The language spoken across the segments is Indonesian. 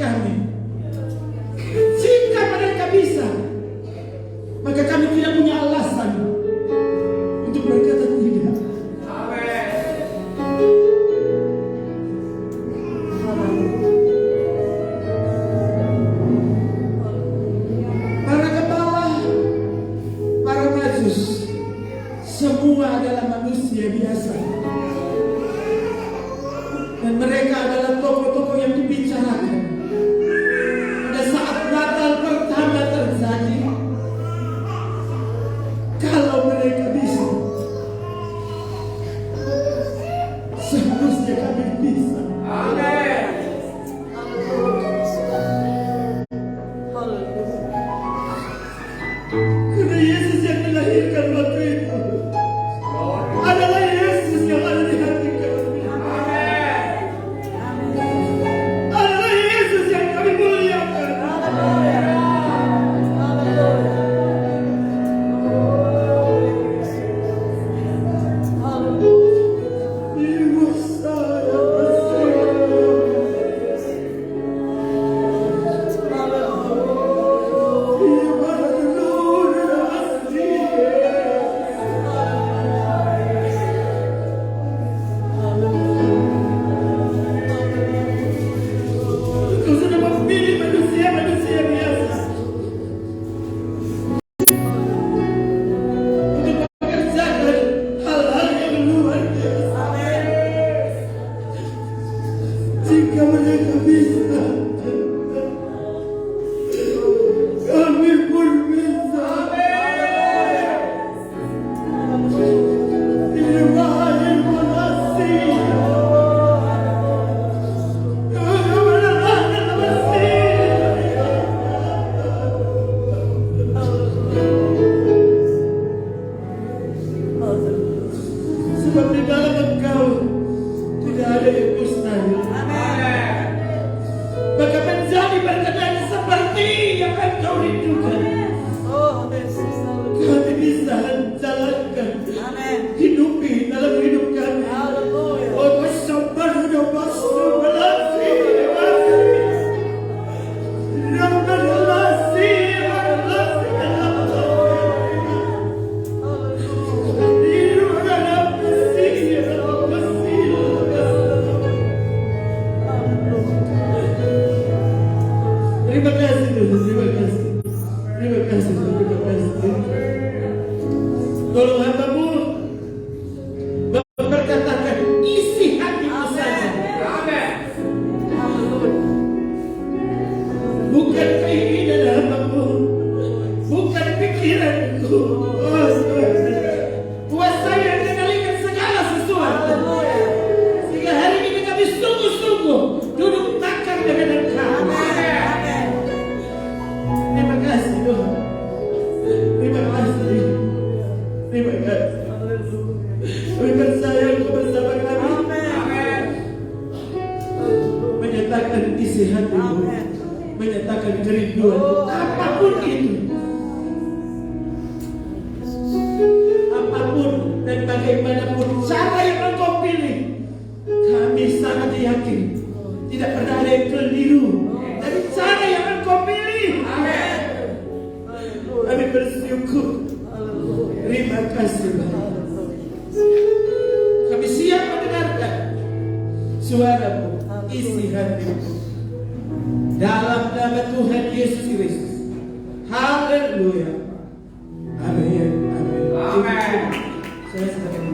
kami. Jika mereka bisa, maka kami tidak punya alasan untuk berkata tidak. Para kepala, para majus, semua adalah manusia biasa. Dan mereka adalah tokoh-tokoh yang dibicarakan pada saat Natal pertama terjadi. Kalau mereka bisa, seharusnya kami bisa. Amin. Karena Yesus yang dilahirkan waktu itu adalah Yesus yang ada di hati kami. Adalah Yesus yang kami muliakan. Ibu saya Kau sudah memilih manusia-manusia biasa untuk mengerjakan hal-hal yang luar biasa. Jika mereka bisa, kami pun bisa. Terima kasih. Sebab di dalam Engkau tidak ada yang mustahil. Maka menjadi berkenan seperti yang Engkau rindukan. Kami bisa jalankan, hidupi dalam hidup kami. Oh, bersabar dan bersabar belasi. Terima kasih Tuhan, terima kasih. Terima kasih, terima kasih. Tolong hamba-Mu memperkatakan isi hati-Mu saja. Bukan keinginan hamba-Mu, bukan pikiranku. Kuasa yang mengendalikan segala sesuatu. Sehingga hari ini kami sungguh-sungguh duduk takar dengan Engkau. Terima kasih Tuhan. Terima kasih. Terima kasih. Kami percaya Engkau bersama kami. Menyatakan isi hati-Mu, menyatakan kerinduan-Mu, apapun itu, apapun dan bagaimanapun cara yang Engkau pilih, kami sangat yakin tidak pernah ada yang keliru dari cara yang Engkau pilih. Kami bersyukur. Terima kasih Bapak. Kami siap mendengarkan suara-Mu, isi hati-Mu. Dalam nama Tuhan Yesus Kristus. Haleluya. Amin. Amin. Saya sedang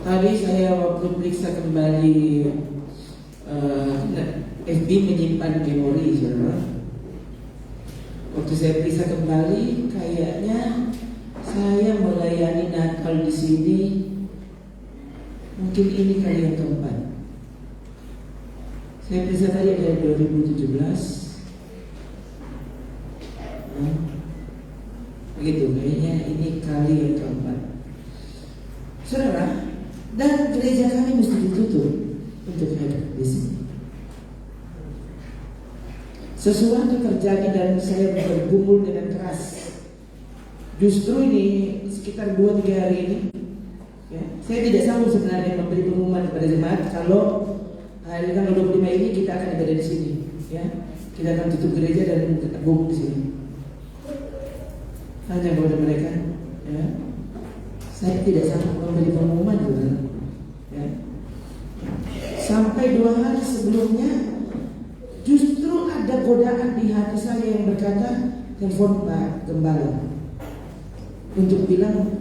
tadi saya waktu periksa kembali FB menyimpan memori, saudara. Waktu saya periksa kembali, kayaknya saya melayani Natal di sini mungkin ini kali yang keempat. Saya periksa tadi dari 2017. Begitu, kayaknya ini kali yang keempat. Saudara, dan gereja kami mesti ditutup untuk hadir di sini. Sesuatu terjadi dan saya bergumul dengan keras. Justru ini sekitar 2-3 hari ini, ya, saya tidak sanggup sebenarnya memberi pengumuman kepada jemaat kalau hari tanggal 25 ini kita akan berada di sini, ya. Kita akan tutup gereja dan gabung di sini. Hanya kepada mereka, ya. Saya tidak sanggup memberi pengumuman, saudara. Ya. Sampai 2 hari sebelumnya, justru ada godaan di hati saya yang berkata, telepon Pak Gembala untuk bilang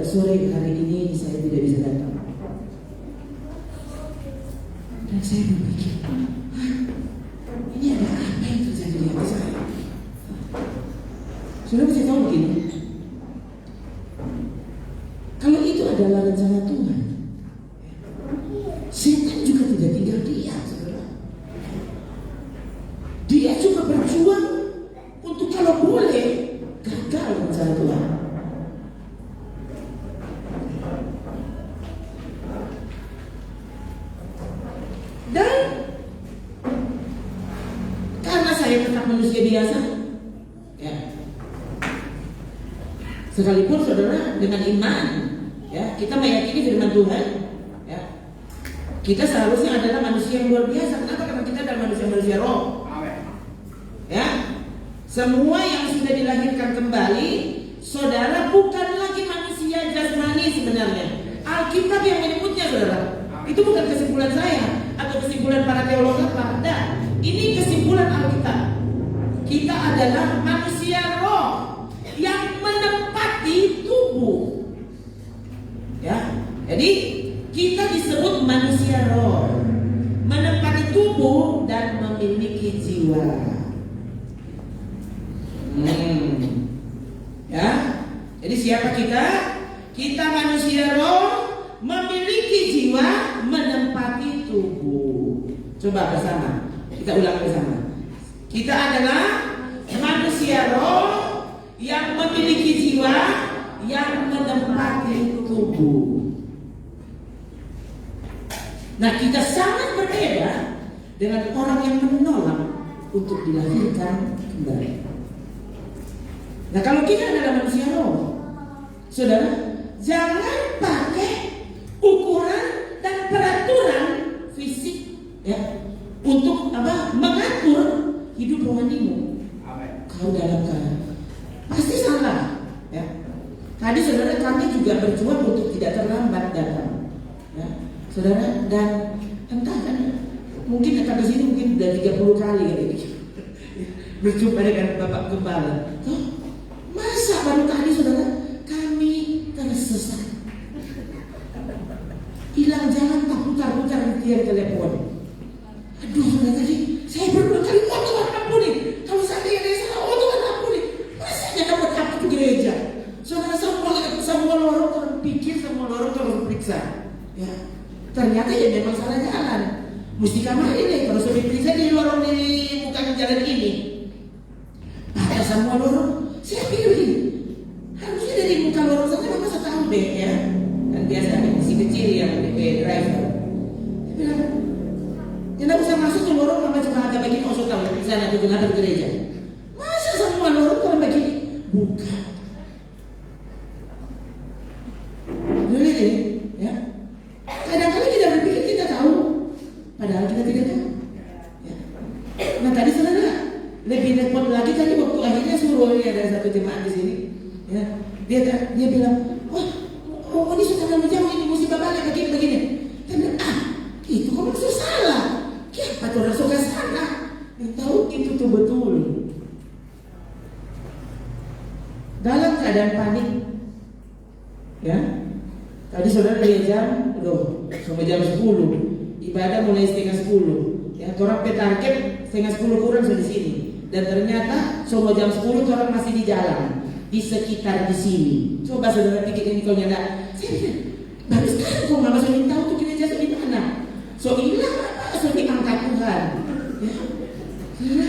sore hari ini saya tidak bisa datang. Dan saya berpikir, ini ada apa yang terjadi di hati saya? Sudah bisa tahu begini, kalau itu adalah rencana Tuhan, setan juga tidak tinggal diam, saudara. Dia juga berjuang untuk kalau boleh gagal rencana Tuhan. Dan karena saya tetap manusia biasa, ya, sekalipun saudara dengan iman, ya, kita meyakini firman Tuhan, ya, kita seharusnya adalah manusia yang luar biasa. Kenapa? Karena kita adalah manusia roh. Ya, semua yang sudah dilahirkan kembali, saudara bukan lagi manusia jasmani sebenarnya. Alkitab yang menyebutnya, saudara. Itu bukan kesimpulan saya atau kesimpulan para teolog apa. Nah, ini kesimpulan Alkitab. Kita adalah manusia roh yang menempati tubuh. Ya, jadi kita disebut manusia roh, menempati tubuh dan memiliki jiwa. Ya, jadi siapa kita? Kita manusia roh, memiliki jiwa, menempati tubuh. Coba bersama, kita ulang bersama. Kita adalah manusia roh yang memiliki jiwa, yang menempati tubuh. Nah, kita sangat berbeda dengan orang yang menolak untuk dilahirkan kembali. Nah, kalau kita adalah manusia roh, saudara, jangan pakai ukuran dan peraturan fisik, ya, untuk apa? Mengatur hidup rohanimu. Kau dalam keadaan pasti salah, ya. Tadi saudara, kami juga berjuang untuk tidak terlambat datang, ya, saudara, dan entah kan, mungkin datang ke sini mungkin udah 30 kali ya, berjumpa dengan Bapak Gembala. Masa baru tadi saudara, kami tersesat, hilang jalan, tak putar-putar di tiang telepon. Aduh saudara, tadi saya berdoa kali, oh Tuhan ampuni, kalau seandainya ada yang salah, oh Tuhan ampuni. Rasanya dapat apa ke gereja? Saudara, semua lorong terpikir, semua lorong terperiksa, ya. Ternyata ya memang salah jalan. Mesti kamar ini, kalau sudah diperiksa di lorong ini, bukan jalan ini. Pada semua lorong, saya pikir begini, harusnya dari muka lorong sana mama saya tahu deh, ya. Kan biasa si kecil yang DP driver. Dia bilang, tidak usah masuk ke lorong, mama cuma agak begini, oh saya tahu di sana di tengah gereja. Masa semua lorong kalau begini? Bukan. Jadi, ya. Kadang-kadang kita berpikir kita tahu, padahal kita tidak tahu. Ya. Nah tadi saudara, lebih repot lagi tadi waktu akhirnya suruh ya, ada satu jemaat di sini, ya, dia bilang, oh ini sudah terlalu jauh, ini mesti balik begini. Dia bilang, itu kok maksud salah? Kenapa orang suka salah? Dia tahu itu tuh betul. Dalam keadaan panik, ya. Tadi saudara lihat jam, sampai jam 10, ibadah mulai setengah 10. Ya, orang petarget setengah 10 kurang sudah di sini. Dan ternyata semua jam 10 orang masih di jalan, di sekitar di sini. Coba saudara pikir ini kalau nyata. Saya pikir, baru sekarang kok mama sudah tahu tuh gereja di mana. So hilang apa? So diangkat Tuhan. Ya. Saudara,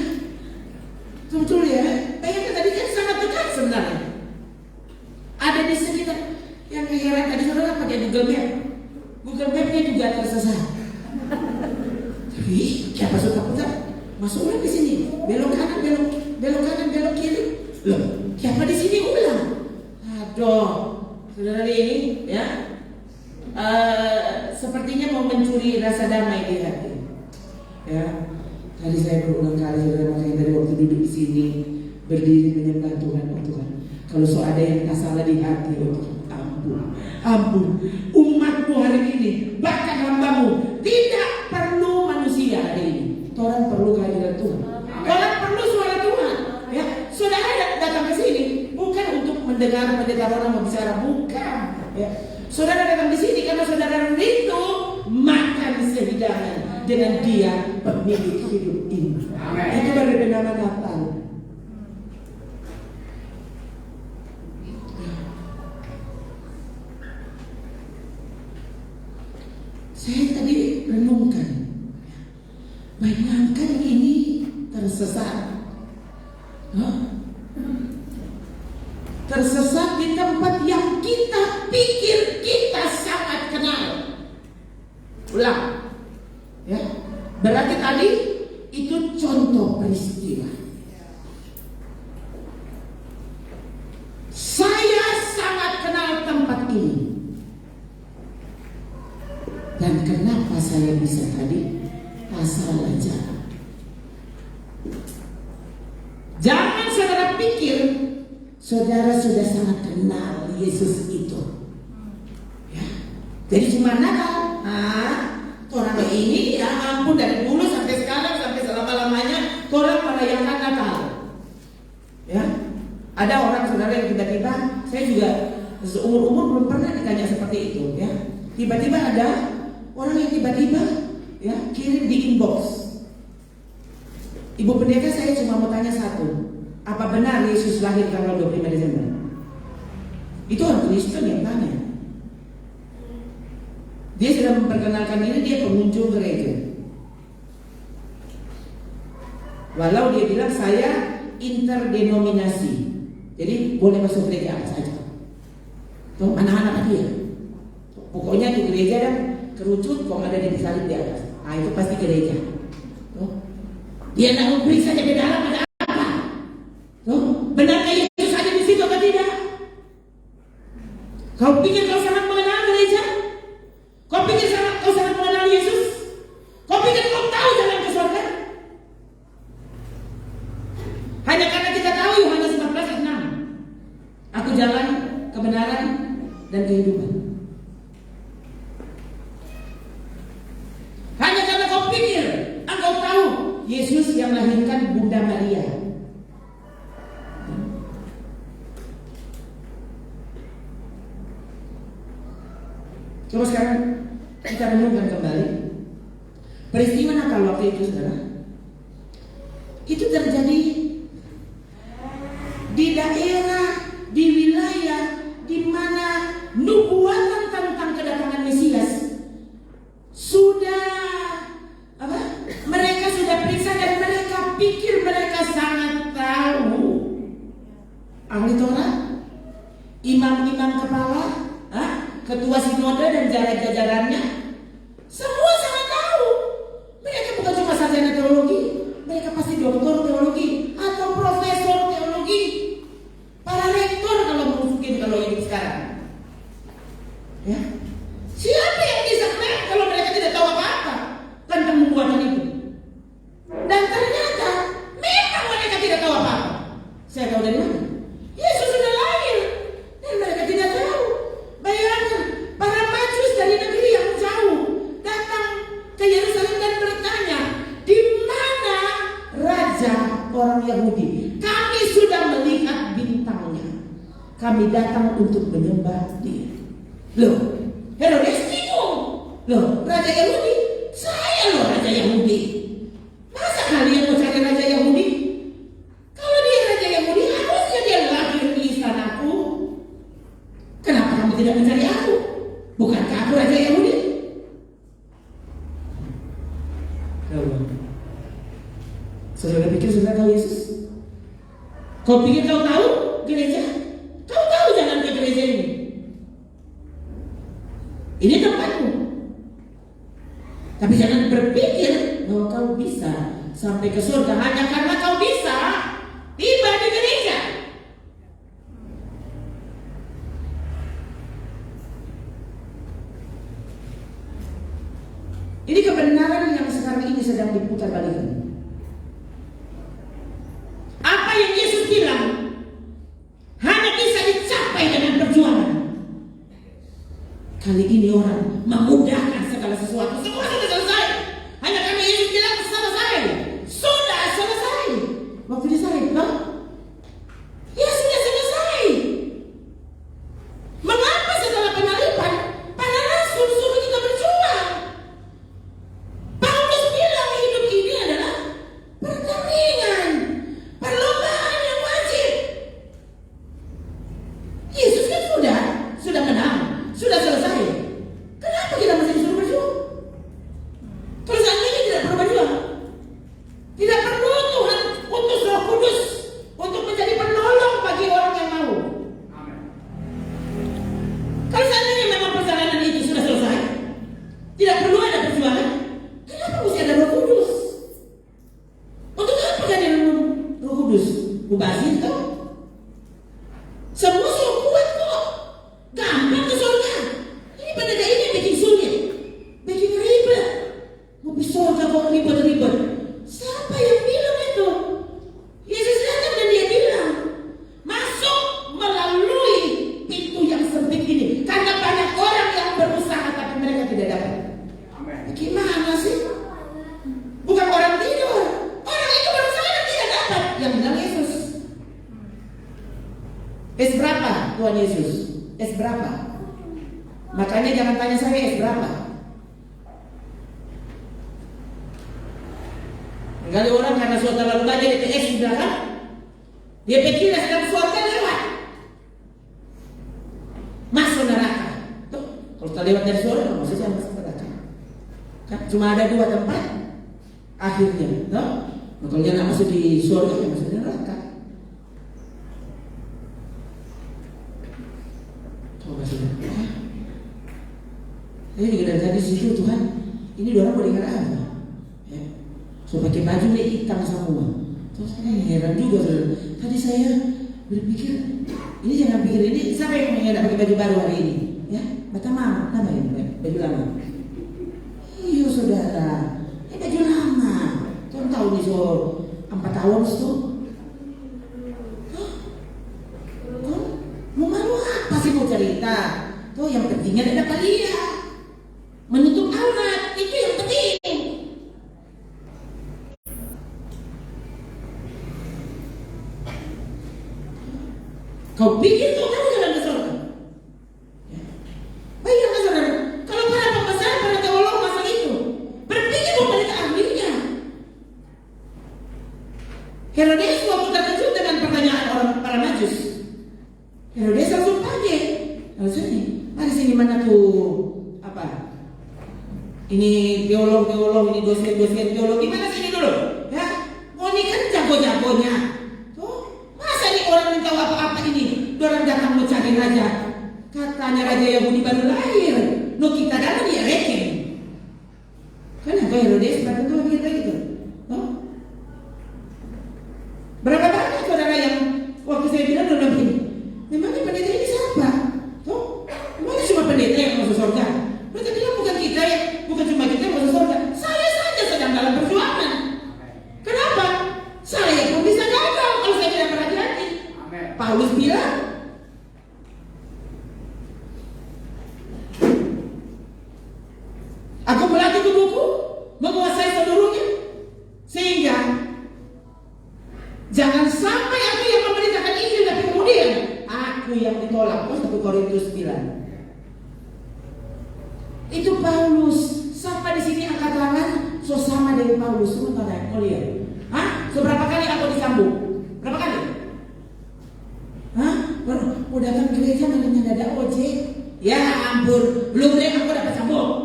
betul ya. Bayangkan tadi kan sangat dekat sebenarnya. Ada di sekitar. Yang heran tadi saudara pakai Google Map. Google Map-nya juga tersesat. Tapi siapa suka putar? Masuklah di sini. Belok kanan, belok kanan, belok kiri. Loh, siapa di sini ulang? Aduh, saudara ini ya. Sepertinya mau mencuri rasa damai di hati. Ya, tadi saya berulang kali saudara, makanya dari waktu duduk di sini berdiri menyembah Tuhan, oh Tuhan. Kalau so ada yang tak salah di hati, oh Tuhan, ampun. Umatmu hari ini, bahkan hambamu tidak perlu manusia hari ini. Orang perlu kehadiran Tuhan. Orang perlu suara Tuhan. Ya, saudara datang ke sini bukan untuk mendengar pendeta orang berbicara, bukan. Ya. Saudara datang di sini karena saudara rindu makan sehidangan dengan Dia pemilik hidup ini. Amen. Itu baru bernama Natal. Saya tadi renungkan, bayangkan ini tersesat. Tersesat di tempat yang kita pikir kita sangat kenal. Ulang, ya. Berarti tadi itu contoh peristiwa. Saya sangat kenal tempat ini. Dan kenapa saya bisa tadi asal aja? Jangan saudara pikir saudara sudah sangat kenal Yesus itu. Ya. Jadi cuma Natal. Orang ini ya ampun dari dulu sampai sekarang sampai selama-lamanya orang merayakan Natal. Ya. Ada orang saudara yang tiba-tiba, saya juga seumur-umur belum pernah ditanya seperti itu. Ya. Tiba-tiba ada orang yang tiba-tiba ya kirim di inbox. Ibu pendeta, saya cuma mau tanya satu. Apa benar Yesus lahir tanggal 25 Desember? Itu orang Kristen yang tanya. Dia sudah memperkenalkan diri, dia pengunjung gereja. Walau dia bilang saya interdenominasi, jadi boleh masuk gereja apa saja. Tuh anak-anak dia. Pokoknya di gereja dan kerucut kok ada di salib di atas. Itu pasti gereja. Tuh. Dia nak periksa di dalam ada apa? Tuh, benarkah Yesus ada di situ atau tidak? Kau pikir kau sangat mengenal gereja? Kau pikir kau sangat mengenal Yesus? Kau pikir kau tahu jalan ke surga? Hanya karena kita tahu Yohanes 14 ayat 6. Aku jalan kebenaran dan kehidupan. Hanya karena kau pikir engkau tahu Yesus yang melahirkan Bunda Maria. Coba sekarang kita renungkan kembali peristiwa Natal waktu itu, saudara. Itu terjadi di daerah, di wilayah di mana nubuatan tentang kedatangan Mesias sudah mereka sudah periksa dan mereka pikir mereka sangat tahu. Ahli Taurat, imam-imam kepala, ketua sinode dan jajarannya semua sangat tahu. Mereka bukan cuma sarjana teologi, mereka pasti doktor teologi atau profesor teologi, para rektor kalau mungkin kalau hidup sekarang. Ya, siapa yang bisa klaim kalau mereka tidak tahu apa-apa tentang nubuatan itu? Dan ternyata memang mereka tidak tahu apa-apa. Saya tahu dari mana? Yesus sudah lahir dan mereka tidak tahu. Bayangkan para majus dari negeri yang jauh datang ke Yerusalem dan bertanya, di mana raja orang Yahudi? Kami sudah melihat bintangnya. Kami datang untuk menyembah Dia. Loh, Herodes bingung. Loh, raja Yahudi? Saya loh raja Yahudi. Masa kalian mau cari raja Yahudi? Kalau dia raja Yahudi, harusnya dia lahir di istanaku. Kenapa kamu tidak mencari aku? Bukankah aku raja Yahudi? Saudara pikir saudara tahu Yesus? Kau pikir kau tahu gereja? Kau tahu jangan ke gereja ini. Ini tempatmu. Tapi jangan berpikir bahwa kau bisa sampai ke surga hanya karena kau bisa tiba di gereja. Ini kebenaran yang sekarang ini sedang diputar balikan. Apa yang Yesus bilang hanya bisa dicapai dengan perjuangan. Kali ini orang memudahkan segala sesuatu. Semua sudah selesai. Hanya karena Yesus bilang selesai. Sudah selesai. Waktu disalib, loh? Ya sudah selesai. Mengapa setelah penyaliban para rasul suruh kita berjuang? Paulus bilang hidup ini adalah pertandingan, perlombaan yang wajib. Yesus kan sudah menang, sudah selesai. Kenapa kita masih disuruh berjuang? Kalau seandainya tidak perlu berjuang, tidak perlu Tuhan utus Roh Kudus untuk menjadi penolong bagi orang yang mau. Kalau seandainya memang perjalanan itu sudah selesai, tidak perlu ada perjuangan, kenapa mesti ada Roh Kudus? Untuk apa kan ada Roh Kudus? Mubazir toh? Semua sudah kuat kok, gampang ke surga. Ini pada ini bikin sulit, bikin ribet. Mau ke surga kok ribet-ribet. Siapa yang bilang itu? Yesus datang dan dia bilang, masuk melalui pintu yang sempit ini. Karena banyak orang yang berusaha tapi mereka tidak dapat. Gimana sih? Bukan orang tidur, orang itu berusaha dan tidak dapat. Yang bilang Yesus. Es berapa Tuhan Yesus? Es berapa? Makanya jangan tanya saya es berapa. Kali orang karena suatu lalu banyak di PS di belakang, dia pikir sedang surga lewat, masuk neraka. Tuh, kalau kita lewat dari surga, maksudnya masuk neraka. Kan cuma ada dua tempat akhirnya, tuh. Nah, kalau dia nak masuk di surga, ya masuk di neraka. Coba sudah. Ini juga dari tadi situ Tuhan, ini dua orang boleh apa? Ya. So pakai baju ini hitam semua. Terus saya heran juga. Tadi saya berpikir, ini jangan pikir ini siapa yang mengenai pakai baju baru hari ini? Ya, bata mama, nama ini baju lama. Iya saudara, ini baju lama. Tuhan tahu nih so 4 tahun itu. Mau malu apa sih mau cerita? Tuh yang pentingnya ada kalian. Menutup aurat itu yang penting. Kau pikir kau tahu jalan ke surga? Ya. Bayangkan saudara, kalau para pembesar, para teolog masa itu berpikir bahwa mereka ahlinya. Herodes waktu terkejut dengan pertanyaan orang para majus, Herodes langsung kaget. Lalu sini, mari sini mana tuh apa? Ini teolog, ini dosen teologi, mana sini dulu? Ya, oh ini kan jago-jagonya. Masa nih orang yang tahu apa-apa ini? Orang datang mau cari raja. Katanya raja Yahudi baru lahir. No kita dalam dia reken. Kenapa Herodes berarti tuh kita gitu? Berapa banyak saudara yang waktu saya bilang dalam ini? Memangnya pendeta ini siapa? Memangnya cuma pendeta yang masuk surga? Mereka bilang bukan kita ya, bukan cuma kita yang masuk surga. Saya saja sedang dalam perjuangan. Kenapa? Saya pun bisa gagal kalau saya tidak berhati-hati. Paulus bilang, aku melatih tubuhku menguasai seluruhnya, sehingga jangan sampai aku yang memberitakan Injil tapi kemudian aku yang ditolak. 1 Korintus 9. Itu Paulus. Siapa di sini angkat tangan? So sama dengan Paulus. Semua tangan. Oh lihat. Hah? Seberapa kali aku disambung? Berapa kali? Hah? Mau datang gereja malah ada ojek. Ya ampun, belum deh aku dapat sambung.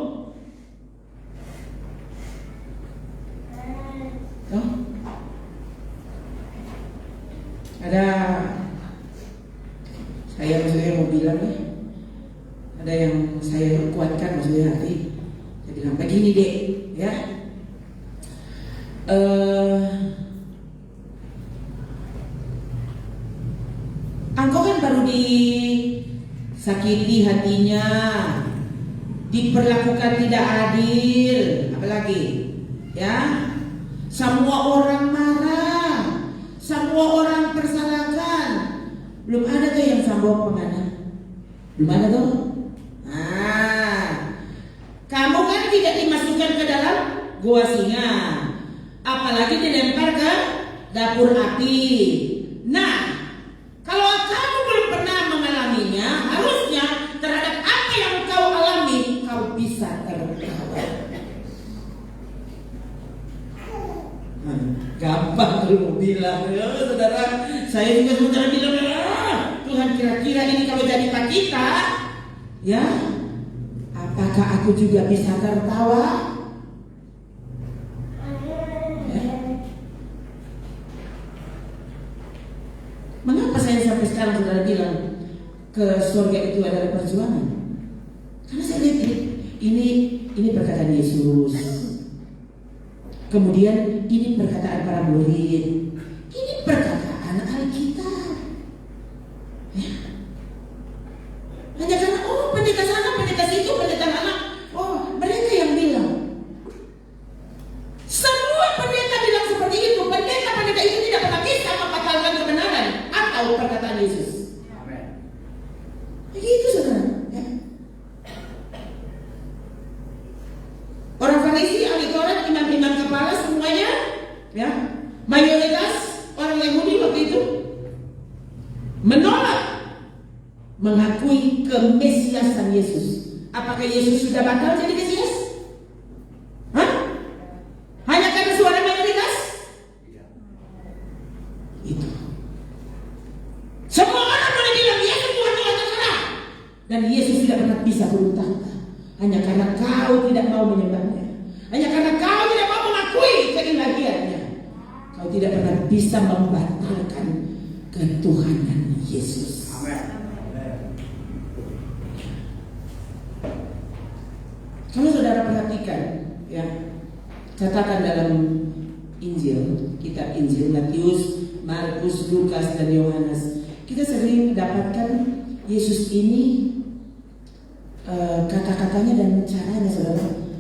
Ada saya maksudnya mau bilang nih, ada yang saya kuatkan maksudnya hati. Saya bilang begini dek, ya. Engkau kan baru disakiti hatinya, diperlakukan tidak adil, apalagi, ya. Semua orang marah, semua orang persalahkan. Belum ada tuh yang sambung penganan. Belum ada tuh. Nah, kamu kan tidak dimasukkan ke dalam gua singa, apalagi dilempar ke dapur api. Nah, kalau kamu belum pernah mengalaminya, harusnya terhadap apa yang kau alami, kau bisa tertawa. Gampang lu bilang, ya saudara. Saya juga sementara bilang, Tuhan, kira-kira ini kalau jadi Pak kita, ya, apakah aku juga bisa tertawa? Ya. Mengapa saya sampai sekarang saudara bilang ke surga itu adalah perjuangan? Karena saya lihat ini perkataan Yesus. Kemudian ini perkataan para murid, ini perkataan Alkitab. Ya. Hanya karena pendeta sana, pendeta situ, pendeta anak, mereka yang bilang. Semua pendeta bilang seperti itu. Pendeta itu tidak pernah bisa membatalkan kebenaran atau perkataan Yesus. Amen. Begitu saudara. Ya. Orang Farisi, ahli Taurat, imam-imam kepala semuanya, ya, mayoritas orang Yahudi waktu itu menolak mengakui kemesiasan Yesus. Apakah Yesus sudah batal jadi Mesias? Hah? Hanya karena suara mayoritas? Itu. Semua orang boleh bilang Yesus Tuhan terserah. Dan Yesus tidak pernah bisa berutang. Hanya karena kau tidak mau menyembahnya, hanya karena kau tidak mau mengakui keilahiannya, kau tidak pernah bisa membatalkan ketuhanan Yesus. Amen. Kalau saudara perhatikan, ya, catatan dalam Injil, kitab Injil Matius, Markus, Lukas, dan Yohanes, kita sering mendapatkan Yesus ini kata-katanya dan caranya, saudara.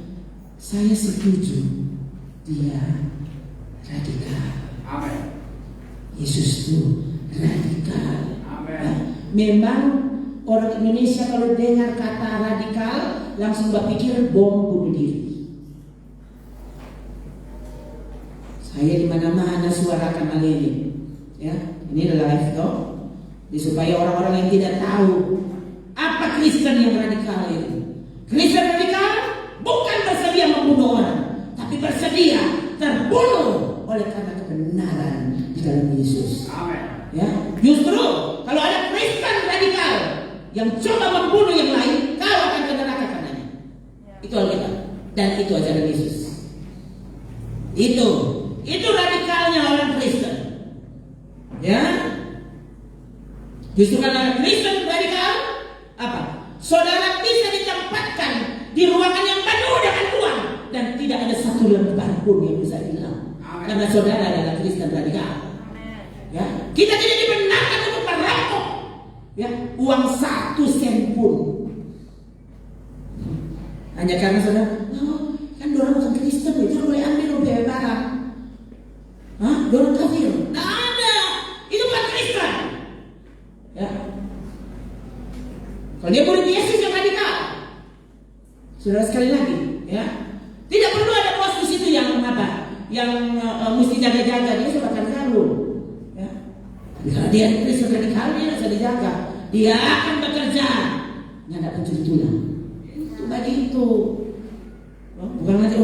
Saya setuju dia radikal. Amen. Yesus itu radikal. Amen. Nah, memang orang Indonesia kalau dengar kata radikal langsung berpikir bom bunuh diri. Saya di mana-mana suarakan hal ini. Ya, ini adalah live talk, supaya orang-orang yang tidak tahu apa Kristen yang radikal itu. Kristen radikal bukan bersedia membunuh orang, tapi bersedia terbunuh oleh karena kebenaran di dalam Yesus. Amen. Ya, justru kalau ada Kristen radikal yang coba membunuh yang lain, kau akan ke neraka karenanya. Itu Alkitab dan itu ajaran Yesus. Itu radikalnya orang Kristen. Ya, justru karena Kristen radikal, apa? Saudara bisa ditempatkan di ruangan yang penuh dengan uang dan tidak ada satu lembar pun yang bisa hilang. Karena saudara adalah Kristen radikal. Ya, kita tidak dibenarkan untuk merampok, ya, uang 1 sen pun. Hanya karena saudara, kan dorang bukan Kristen, itu boleh ambil rupiah barang. Hah? Dorang kafir? Tidak ada. Itu bukan Kristen. Ya. Kalau dia murid Yesus yang radikal, saudara, sekali lagi, ya, tidak perlu ada bos di situ yang apa, yang mesti jaga-jaga. Dia sebagai karung, ya. Tapi kalau dia Kristen radikal, dia tidak dijaga, dia akan bekerja, nggak ada pencuri tulang. Itu begitu. Bukan nanti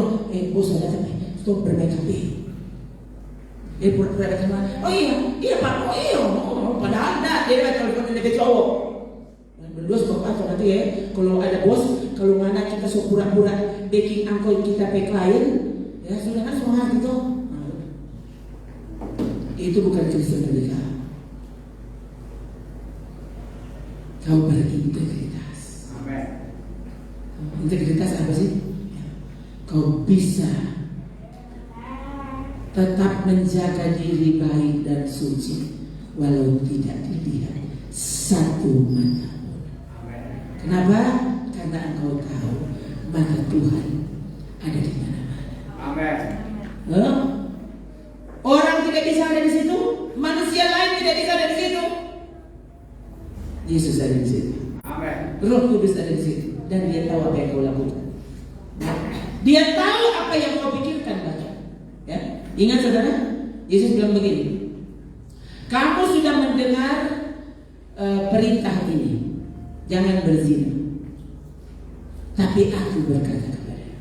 bos ada stop bermakeup. Pura-pura ada kemana? Iya Pak, padahal ada dia telepon dari cowok. Berdua sebab apa nanti ya? Kalau ada bos, kalau mana kita so pura-pura backing angkot kita pe klien, ya sudah kan semua gitu. Itu bukan Kristen radikal. integritas. Amin. Integritas apa sih? Kau bisa tetap menjaga diri baik dan suci walau tidak dilihat satu mata pun. Kenapa? Karena engkau tahu mata Tuhan ada di mana-mana. Amin. Orang tidak bisa ada di situ, manusia lain tidak bisa ada di situ. Yesus ada di situ. Amin. Roh Kudus ada di situ, dan Dia tahu apa yang kau lakukan. Dia tahu apa yang kau pikirkan bahkan. Ya, ingat saudara, Yesus bilang begini. Kamu sudah mendengar perintah ini, jangan berzina. Tapi aku berkata kepada,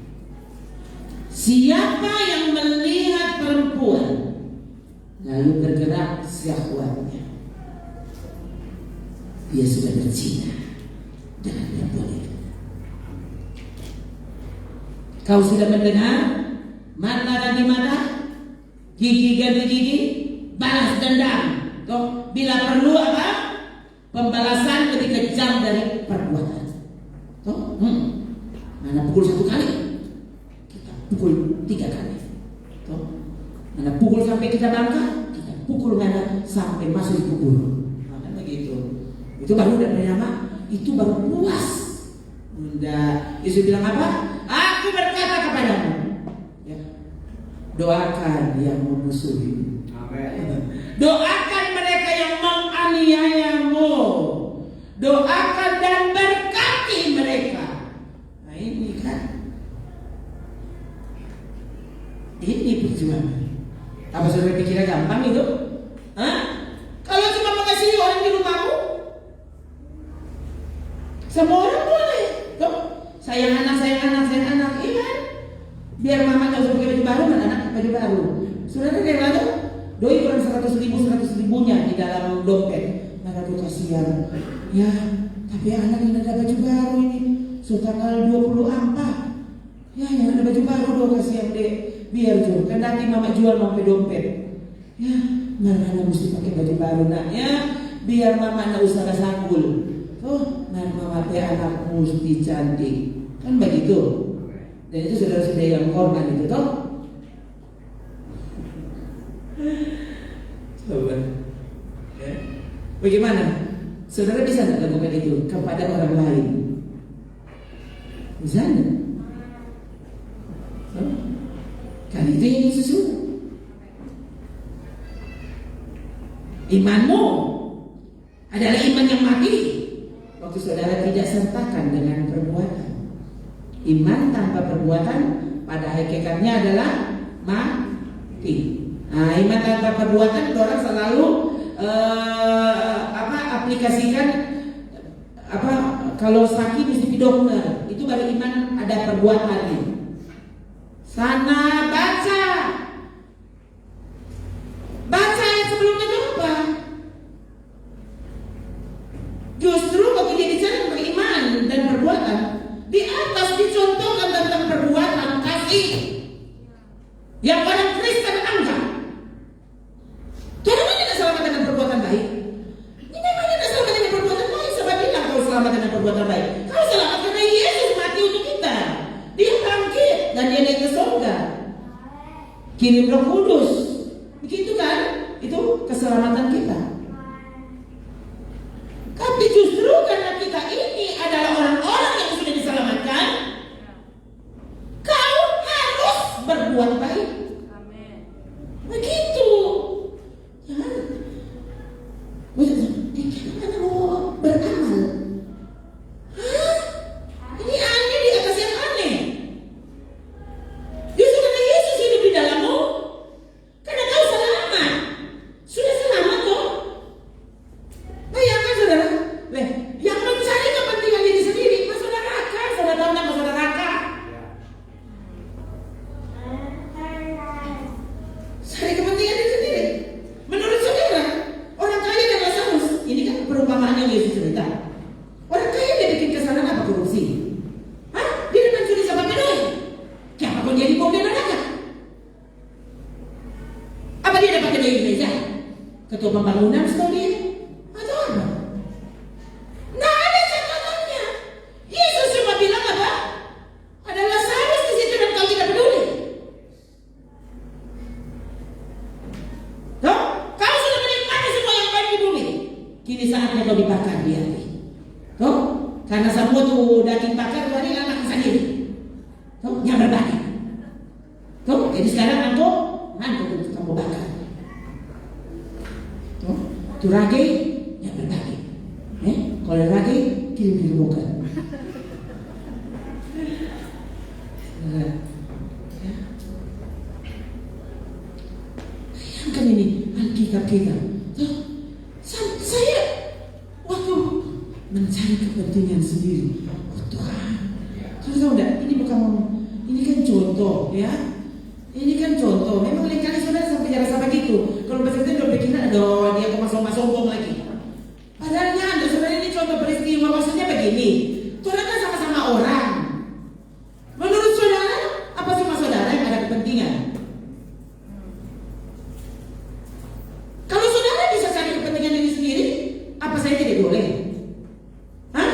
siapa yang melihat perempuan lalu bergerak syahwatnya, dia sudah berzina dengan perempuan itu. Kau sudah mendengar mata ganti mata, gigi ganti gigi, balas dendam. Toh, bila perlu apa? Pembalasan lebih kejam dari perbuatan. Toh, mana pukul 1 kali, kita pukul 3 kali. Toh, mana pukul sampai kita bangka, kita pukul mana sampai masuk di kubur. Nah, begitu. Itu baru udah bernama, itu baru puas. Udah, Yesus bilang apa? Aku berkata kepadamu, ya, doakan yang memusuhi. Amin. Doakan mereka yang menganiayamu. Doakan dan berkati mereka. Nah ini kan, ini perjuangan. Apa saudara pikirnya gampang itu? Hah? Kalau cuma mengasihi orang di rumahmu, semua orang boleh. Tuh, sayang anak, iya kan? Biar mama gak usah pakai baju baru, dan anak baju baru. Saudara kayak mana? Doi kurang 100 ribunya di dalam dompet. Mana tuh kasihan. Ya, tapi anak yang ada baju baru ini sudah tanggal 24. Ya, yang ada baju baru dong, kasihan deh. Biar jual, kan nanti mama jual sampai dompet. Ya, mana mesti pakai baju baru nak ya. Biar mama gak usah sanggul. Oh, nah mama teh anak mesti cantik. Kan begitu. Dan itu saudara-saudara yang korban itu toh. Coba. Ya. Bagaimana? Saudara bisa nggak lakukan itu kepada orang lain? Bisa nggak? Kan itu yang Yesus suruh. Imanmu adalah iman yang mati waktu saudara tidak sertakan dengan perbuatan. Iman tanpa perbuatan pada hakikatnya adalah mati. Nah, iman tanpa perbuatan orang selalu aplikasikan kalau sakit mesti ke dokter. Itu baru iman ada perbuatannya. Sana baca yang sebelumnya itu apa? Justru waktu dia bicara tentang iman dan perbuatan, di atas dicontohkan tentang perbuatan kasih yang orang Kristen anggap. Karena tidak selamat dengan perbuatan baik. Ini memang tidak selamat dengan perbuatan baik. Sebab bilang kau selamat dengan perbuatan baik. Kau selamat karena Yesus mati untuk kita. Dia bangkit dan dia naik ke surga. Kirim Roh Kudus. Begitu kan? Itu keselamatan kita. Tapi justru karena kita ini adalah orang-orang yang sudah diselamatkan, kau harus berbuat baik. Amin. Begitu. Jangan. Kita mau beramal. Hah? Ini aneh di atas yang aneh. Justru karena Yesus hidup di dalammu, karena kau selamat. Sudah selamat kok. Bayangkan saudara, yang mencari kepentingan diri sendiri masuk neraka. Saudara tahu nggak masuk neraka? Cari kepentingan diri sendiri. Menurut saudara, orang kaya dan Lazarus, ini kan perumpamaan yang Yesus cerita. Orang kaya dia bikin kesalahan apa? Korupsi. Hah? Dia mencuri sama pedoi. Siapa pun dia dibawa ke neraka. Apa dia dapat kedai gereja? Ketua pembangunan setahu dia? Atau apa? Nah ada catatan ini saatnya kau dibakar di hati. Tuh, karena semua tuh daging bakar tuh hari anak sendiri. Tuh, yang berbagi. Tuh, jadi sekarang aku untuk kamu bakar. Tuh, tuh rage yang berbagi. Kalau rage kirim bukan. Kan ini Alkitab kita. Saya waktu mencari kepentingan sendiri. Oh Tuhan, saudara tahu enggak? Ini kan contoh, ya. Ini kan contoh. Memang lain kali saudara sampai bicara sama gitu. Kalau bahasa udah pikiran, aduh dia kok sombong lagi. Padahalnya ada saudara, ini contoh peristiwa. Maksudnya begini. Saudara kan sama-sama orang. Menurut saudara, apa sih mas saudara yang ada kepentingan? Kalau saudara bisa cari kepentingan diri sendiri, apa saya tidak boleh? Hah?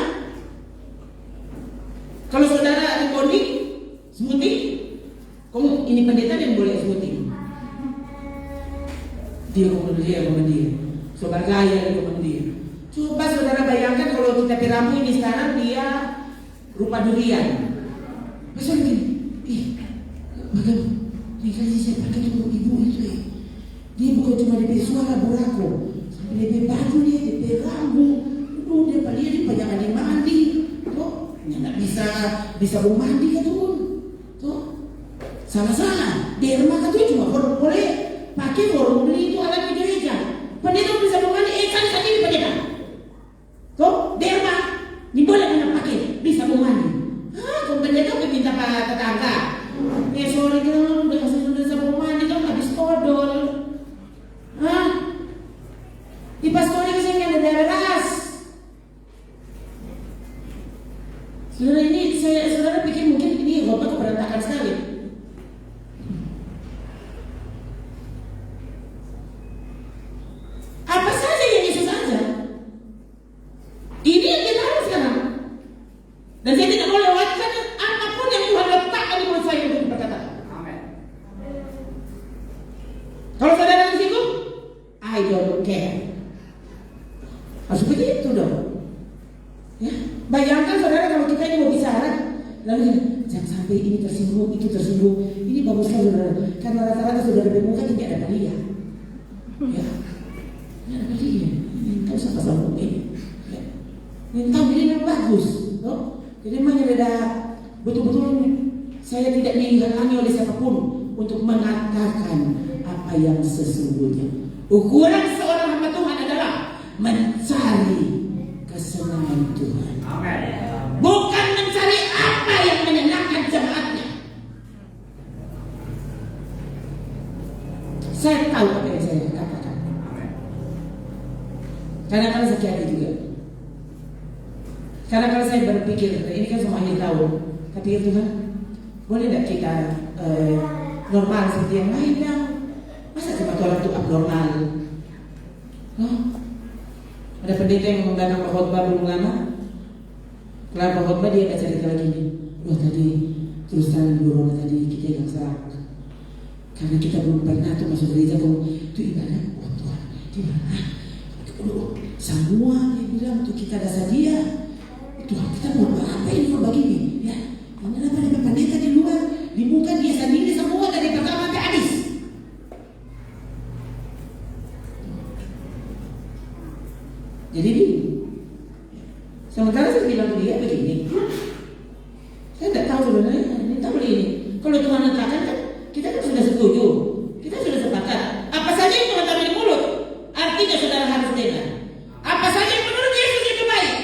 Kalau saudara recording, smoothie, kamu ini pendeta yang boleh smoothie. Dia komandir. Sobat gaya dia komandir. Coba saudara bayangkan kalau kita piramu ini sekarang dia rupa durian. Masa begini, bagaimana? Dikasih saya pakai untuk ibu itu ya. Dia bukan cuma DP suara burako, sampai DP baju dia, DP rambut, dia banyak mandi, tuh, nggak bisa mau mandi kan tuh, salah. Derma kan tuh cuma boleh pakai beli itu alat di gereja. Pendeta bisa mau mandi, kan tadi pendeta, tuh, derma, ini boleh mana pakai, bisa mau mandi. Kalau pendeta minta pak tetangga, sore kan udah kasih mau mandi kan habis kodol. Di pastori saya ada beres. Saudara pikir mungkin ini otak berantakan sekali. Apa saja yang Yesus ajar, ini yang kita harus sekarang. Dan saya tidak mau lewatkan apapun yang Tuhan letakkan di mulut saya untuk berkata. Amin. Kalau saudara tersinggung, I don't care. Harus begitu dong. Ya, bayangkan saudara kalau kita ini mau bicara, lalu jangan sampai ini tersinggung, itu tersinggung. Ini bagus kan saudara, karena rata-rata saudara bermuka tidak ada balia. Ya, tidak ada balia. Ini tahu sama-sama ini. Ya. Ini tahu ini memang bagus. Loh. Jadi memang ada betul-betul saya tidak dihalangi oleh siapapun untuk mengatakan apa yang sesungguhnya. Ukuran seorang hamba Tuhan adalah mencari kesenangan Tuhan. Amen. Bukan mencari apa yang menyenangkan jemaatnya. Saya tahu apa yang saya katakan. Kadang-kadang sakit hati juga. Kadang-kadang saya berpikir, ini kan semua akhir tahun, tapi ya Tuhan, boleh tidak kita normal seperti yang lain ya? Masa cuma orang itu abnormal? Ada pendeta yang mengundang khotbah belum lama. Kelar khotbah dia ada cerita lagi nih. Tadi terus terang dulu tadi kita yang serak. Karena kita belum pernah tuh masuk gereja itu ibadah. Oh Tuhan, gimana? Semua dia bilang tuh kita dasar dia. Tuhan kita mau apa ini mau begini? Ya, ini apa ada pendeta di luar, di muka dia sendiri semua dari pertama sampai habis. Jadi sementara saya bilang dia begini, saya tidak tahu sebenarnya ini tahu ini. Kalau Tuhan letakkan kan kita kan sudah setuju, kita sudah sepakat. Apa saja yang Tuhan taruh di mulut, artinya saudara harus dengar. Apa saja yang menurut Yesus itu baik,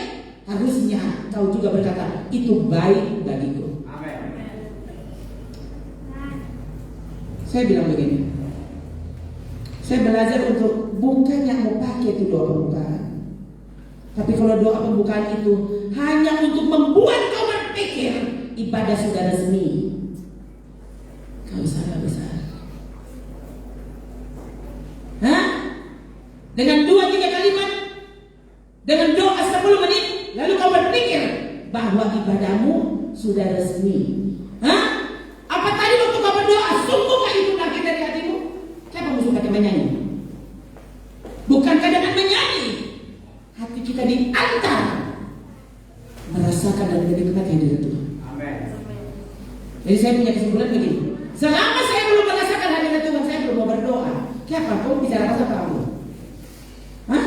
harusnya kau juga berkata itu baik bagiku. Amin. Saya bilang begini, saya belajar untuk bukan yang mau pakai itu doa pembukaan. Tapi kalau doa pembukaan itu hanya untuk membuat kau berpikir ibadah saudara seni, kau salah besar. Dengan 2-3 kalimat, dengan doa 10 menit, lalu kau berpikir bahwa ibadahmu sudah resmi. Apa tadi waktu kau berdoa, sungguhkah itu lahir dari hatimu? Siapa musuh kata menyanyi? Bukankah dengan menyanyi kita diantar merasakan dan menikmati hadirat Tuhan. Amin. Jadi saya punya kesimpulan begini. Selama saya belum merasakan hadirat Tuhan, saya belum mau berdoa. Kenapa? Kau bicara apa sama Allah? Hah?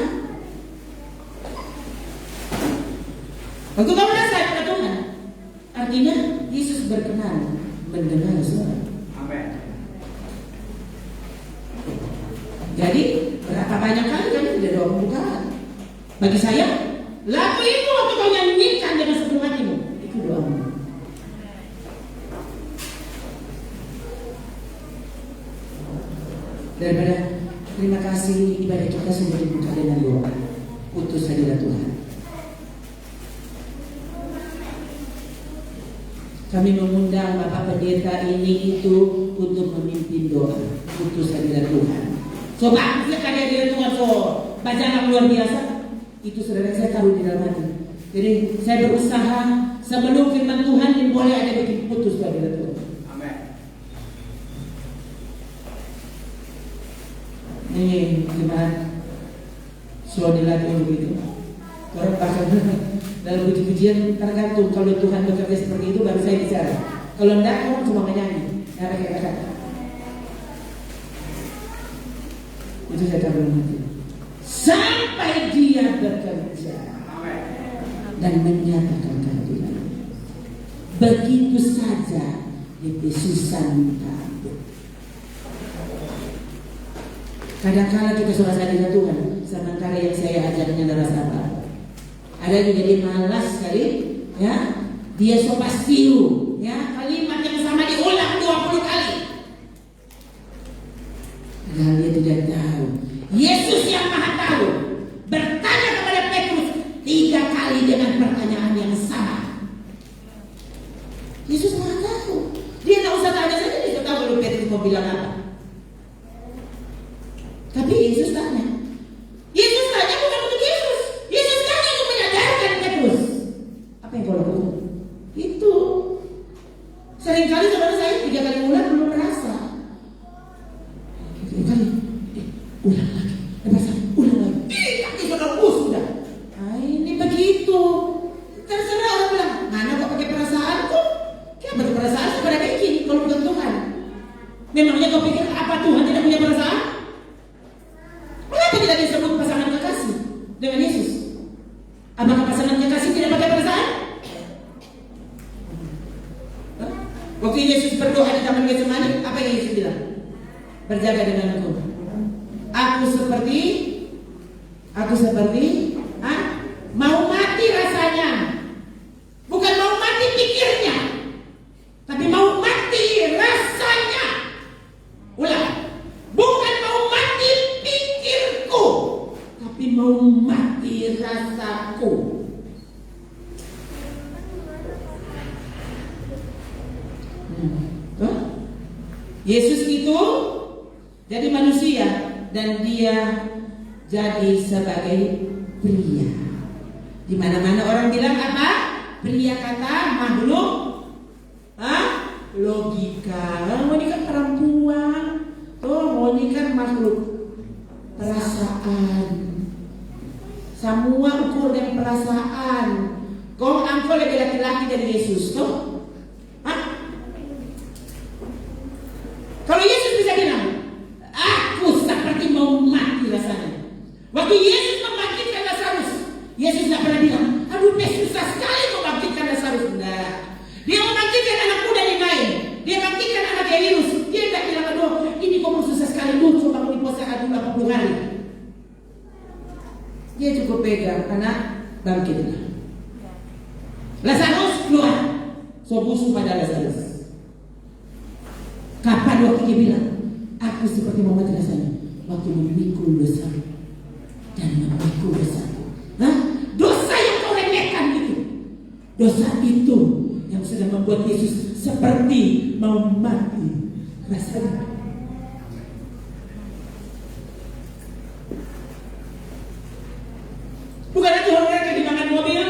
Waktu kau merasa hadirat Tuhan, artinya Yesus berkenan mendengar suara. Amin. Jadi berapa banyak kali kami tidak doa pembukaan. Bagi saya, lagu itu waktu kau nyanyikan dengan sepenuh hatimu, itu doamu. Daripada terima kasih ibadah kita sudah dibuka dengan doa, putus hadirat Tuhan. Kami mengundang Bapak Pendeta ini itu untuk memimpin doa, putus hadirat Tuhan. So bagus sekali hadirat Tuhan, so bacaan luar biasa. Itu saudara saya taruh di dalam hati. Jadi saya berusaha sebelum firman Tuhan yang boleh ada bikin putus hadirat Tuhan. Amin. Ini gimana? Slow dilatih begitu. Orang bahkan dalam puji-pujian tergantung, kalau Tuhan bekerja seperti itu baru saya bicara. Kalau enggak, orang cuma menyanyi. Nggak pakai kata-kata. Itu saya tahu nanti. Sampai dia bekerja dan menyatakan keadilan. Begitu saja susah minta ampun. Kadang-kadang kita sudah sadar Tuhan, sementara yang saya ajarnya adalah sabar. Ada yang jadi malas sekali, ya. Dia so pastiu, ya. Kalimat yang sama diulang 20 kali. Padahal dia tidak tahu. Yesus yang Maha Tahu bertanya kepada Petrus 3 kali dengan pertanyaan yang sama. Yesus Maha Tahu. Dia tak usah tanya saja, dia sudah tahu kalau Petrus mau bilang apa. Tapi Yesus tanya. Yesus tanya bukan untuk Yesus. Yesus tanya untuk menyadarkan Petrus. Apa yang kau lakukan? Itu. Seringkali saudara saya 3 kali ulang belum merasa. 3 kali. Ulang lagi. Ulang lagi. Kaki saudara sudah. Nah, ini begitu. Terserah orang bilang, mana kok pakai perasaan kok? Kenapa pakai perasaan sepada bikin kalau bukan Tuhan? Memangnya kau pikir apa Tuhan tidak punya perasaan? Mengapa tidak disebut pasangan kekasih dengan Yesus? Apakah pasangan kekasih tidak pakai perasaan? Waktu Yesus berdoa di Taman Getsemani, apa yang Yesus bilang? Berjaga dengan aku. Aku seperti mau mati rasanya. Bukan mau mati pikirnya, tapi mau mati rasanya. Ulang. Bukan mau mati pikirku, tapi mau mati rasaku. Yesus itu jadi manusia dan dia jadi sebagai pria. Di mana-mana orang bilang apa? Pria kata makhluk logika. Mau ini kan perempuan. Mau ini kan makhluk perasaan. Semua ukur dari perasaan. Kau angkau lebih laki-laki dari Yesus, toh? Kalau Yesus bisa bilang, aku seperti mau mati rasanya. Waktu Yesus membangkitkan Lazarus, Yesus tidak pernah bilang, aduh susah sekali membangkitkan Lazarus. Tidak. Dia membangkitkan anak muda yang lain. Dia bangkitkan anak Yairus. Dia tidak bilang, aduh ini kok susah sekali, coba mau dipuasa dulu 80 hari. Dia cukup pegang anak bangkitlah. Lazarus keluar. So busuk pada Lazarus. Kapan waktu dia bilang, aku seperti mau mati rasanya? Waktu memikul dosa dan memikul dosa. Dosa yang kau remehkan itu. Dosa itu yang sudah membuat Yesus seperti mau mati rasanya. Bukan itu orang kehilangan mobil,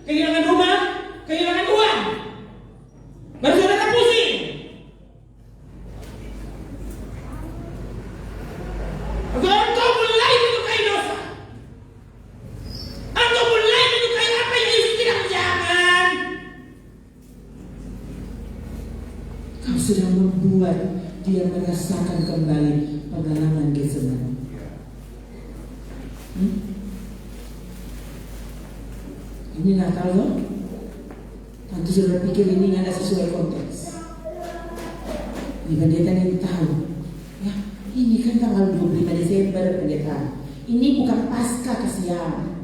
kehilangan rumah, kehilangan uang. Baru saudara pusing. Engkau mulai menyukai dosa. dia merasakan kembali pengalaman Getsemani. Ini Natal loh. Tentu sudah pikir ini ada sesuai konteks. Di pendeta yang tahu, ya ini kan tanggal 25 Desember pendeta. Ini bukan pasca kesian.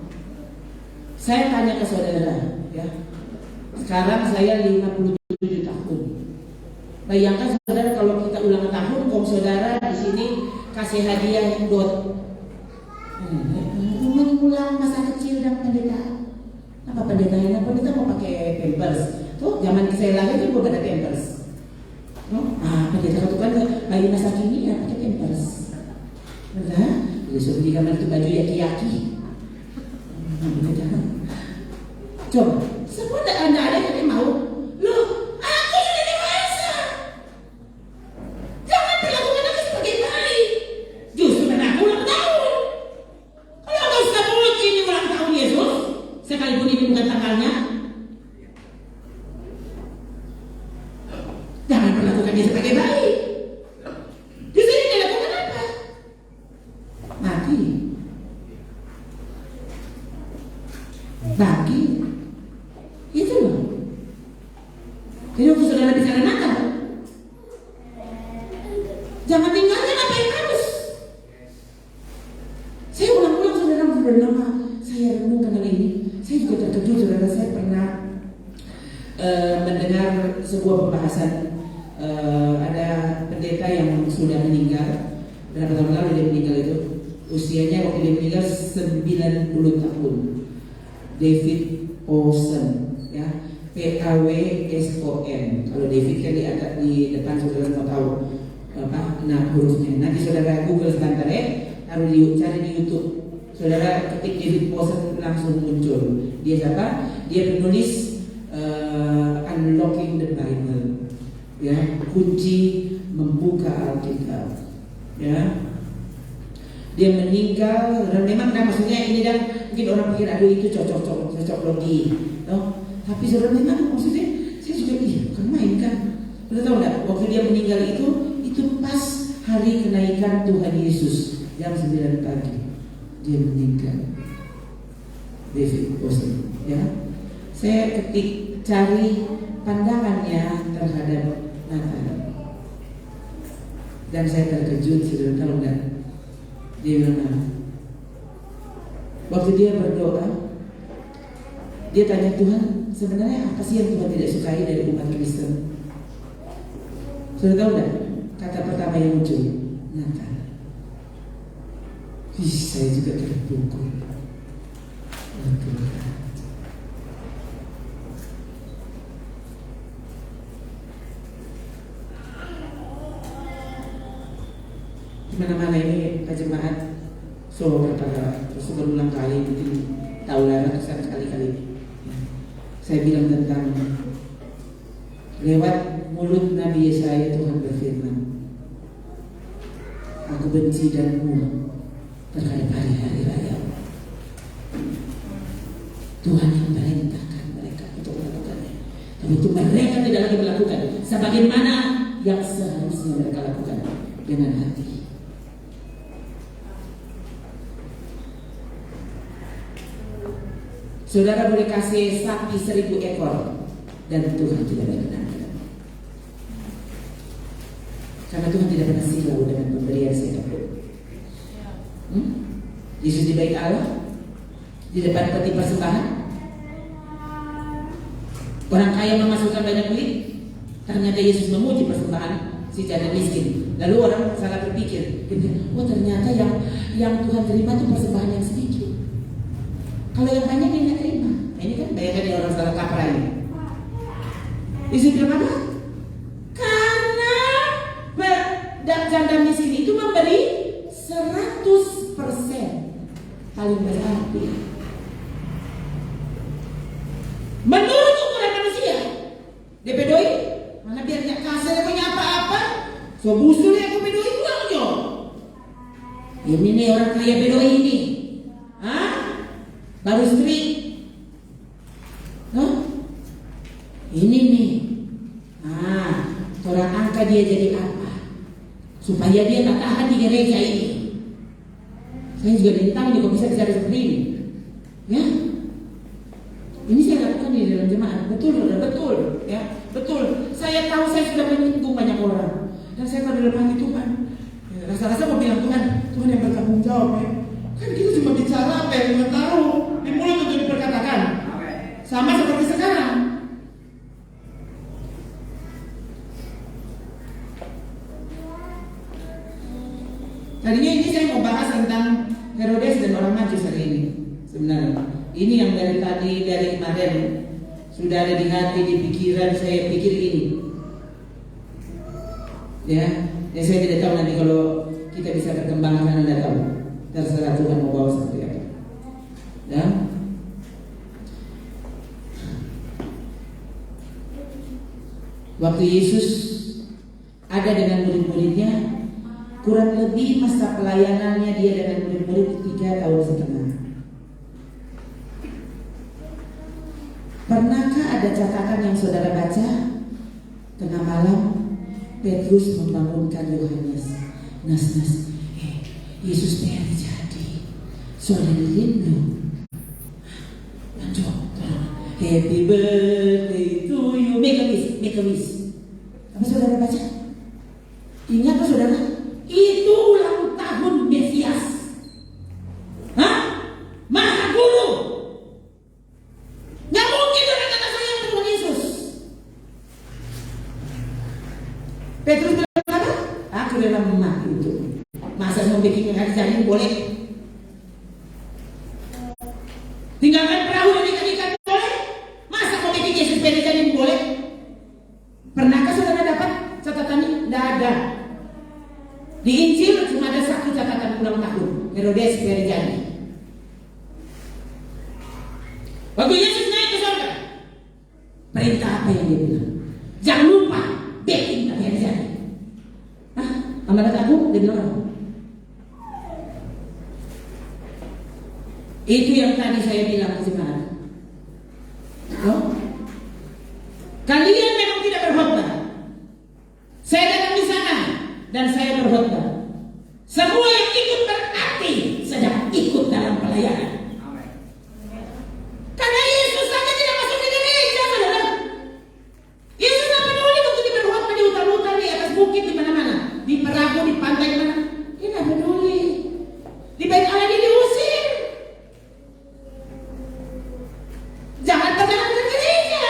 Saya tanya ke saudara, ya. Sekarang saya 57 tahun. Bayangkan saudara kalau kita ulang tahun, kalau saudara di sini kasih hadiah dot. Mengulang masa kecil dan pendeta. Apa pendetanya? Pendeta mau pakai pampers. Tuh zaman saya lahir itu bukan ada pampers. Pendeta itu kan bayi masa kini ya pakai pampers. Benar? Disuruh di kamar itu baju yaki-yaki. Coba, semua anda ada yang mau. Loh, aku sudah dewasa. Jangan perlakukan aku sebagai bayi. Justru karena aku ulang tahun. Kalau kau sudah mulut ini ulang tahun Yesus, sekalipun ini bukan tanggalnya, jangan perlakukan dia sebagai bayi. Justru ini dilakukan apa? Mati. Bagi. Itu loh. Jadi waktu saudara bicara Natal, jangan tinggalkan apa yang harus. Saya ulang-ulang saudara sudah lama saya renungkan hal ini. Saya juga terkejut saudara, saya pernah mendengar sebuah pembahasan ada pendeta yang sudah meninggal. Berapa tahun lalu dia meninggal itu? Usianya waktu dia meninggal 90 tahun. David Pawson, ya, Pawson. Kalau David kan di depan saudara mau tahu apa hurufnya. Nanti saudara Google sebentar ya, cari di YouTube. Saudara ketik David Pawson langsung muncul. Dia siapa? Dia penulis Unlocking the Bible, ya, kunci membuka Alkitab, ya. Dia meninggal dan memang maksudnya ini dan mungkin orang pikir aduh itu cocok logi, tapi saudara memang maksudnya saya juga bukan main kan. Saudara tahu nggak waktu dia meninggal itu pas hari kenaikan Tuhan Yesus jam 9 pagi dia meninggal. David Pawson, ya. Saya ketik cari pandangannya terhadap Natal dan saya terkejut. Saudara tahu nggak? Dia bilang, waktu dia berdoa, dia tanya Tuhan, sebenarnya apa sih yang Tuhan tidak sukai dari umat Kristen? Sudah tahu nggak? Kata pertama yang muncul, Natal. Saya juga terpukul. Mana-mana ini jemaat Solo berkata terus berulang kali, mungkin tahu lah ratusan kali-kali. Saya bilang tentang lewat mulut Nabi Yesaya Tuhan berfirman, aku benci dan muak terhadap hari-hari raya. Tuhan yang merintahkan mereka untuk melakukannya, tapi itu mereka tidak lagi melakukan sebagaimana yang seharusnya mereka lakukan dengan hati. Saudara boleh kasih sapi 1000 ekor dan Tuhan tidak berkenan. Karena Tuhan tidak pernah silau dengan pemberian siapapun. Yesus di bait Allah, di depan peti persembahan, orang kaya memasukkan banyak duit. Ternyata Yesus memuji persembahan si janda miskin. Lalu orang salah berpikir, oh ternyata yang Tuhan terima itu persembahan yang sedikit. Kalau yang banyak dia nggak terima. Ini kan bayangkan ya orang salah kaprah ini. Yesus bilang apa? Karena janda miskin itu memberi 100% paling berarti. Menurut ukuran manusia, dia pedoi, mana biar nggak kasar punya apa-apa, so busul ya aku pedoi uangnya. Ini nih orang kaya pedoi ini, baru street, ini nih, orang angka dia jadi apa? supaya dia tak tahan di gereja ini. Saya juga bintang juga bisa bicara seperti ini, ya. Ini saya lakukan di dalam jemaat, betul, ya, betul. Saya tahu saya sudah menyinggung banyak orang, dan saya tahu dalam hati Tuhan. Rasa-rasa mau bilang Tuhan yang bertanggung jawab, ya. Kan kita cuma bicara apa yang kita tahu, di mulut untuk diperkatakan. Sama seperti sekarang. Tadinya ini saya mau bahas tentang Herodes dan orang Majus hari ini. Sebenarnya ini yang dari kemarin sudah ada di hati, di pikiran saya pikir ini. Ya saya tidak tahu nanti kalau kita bisa berkembang akan Anda tahu. Terserah Tuhan mau bawa seperti apa. Ya. Waktu Yesus ada dengan murid-muridnya, kurang lebih masa pelayanannya dia dengan murid-murid 3,5 tahun. Pernahkah ada catatan yang saudara baca? Tengah malam Petrus membangunkan Yohanes. Nas, Yesus teh jadi. Saudara rindu. Lanjut. Happy birthday to you. Make a wish. Apa saudara baca? Ingat apa saudara? Itu ulang tahun Mesias. Maha Guru. Nggak mungkin orang kata saya Tuhan Yesus. Petrus bilang apa? Aku rela mati untuk. Masa mau bikin hari jalan boleh? Tinggalkan perahu dan ikan-ikan boleh? Masa mau bikin Yesus beri jalan boleh? Pernahkah saudara dapat catatannya? Tidak ada. Di Injil cuma ada satu catatan ulang tahun, Herodes beri jadi. Waktu Yesus naik ke surga, perintah apa yang dia bilang? Jangan lupa bikin beri jadi. Amanat aku dia bilang apa? Itu yang tadi saya bilang ke jemaat. Kalian memang tidak berkhotbah. Saya datang di sana dan saya berkhotbah. Semua yang ikut berarti sedang ikut dalam pelayanan. Karena Yesus saja tidak masuk di gereja, saudara. Yesus tidak peduli waktu dia berkhotbah di hutan-hutan, di atas bukit, di mana-mana, di perahu, di pantai mana. Dia tidak peduli. Di bait Allah dia diusir. Jangan datang ke gereja.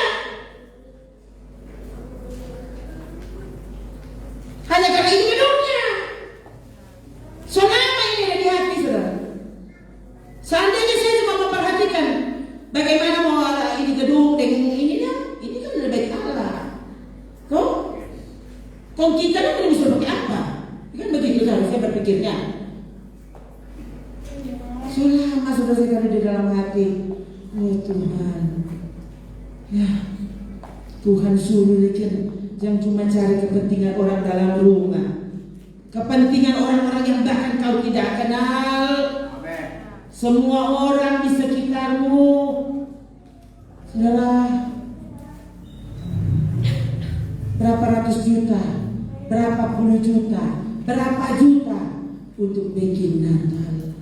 Hanya karena itu hidupnya. Selama ini ada di hati saudara. Seandainya saya cuma memperhatikan bagaimana mau ini gedung dengan ini dah, ini kan udah baik Allah. Kok kita kan tidak bisa pakai apa? Kan begitu seharusnya berpikirnya. Selama sudah saya ada di dalam hati, oh Tuhan, ya Tuhan suruh yang cuma cari kepentingan orang dalam rumah, kepentingan orang-orang yang bahkan kau tidak kenal. Amen. Semua orang di sekitarmu, saudara, berapa ratus juta, berapa puluh juta, berapa juta untuk bikin Natal?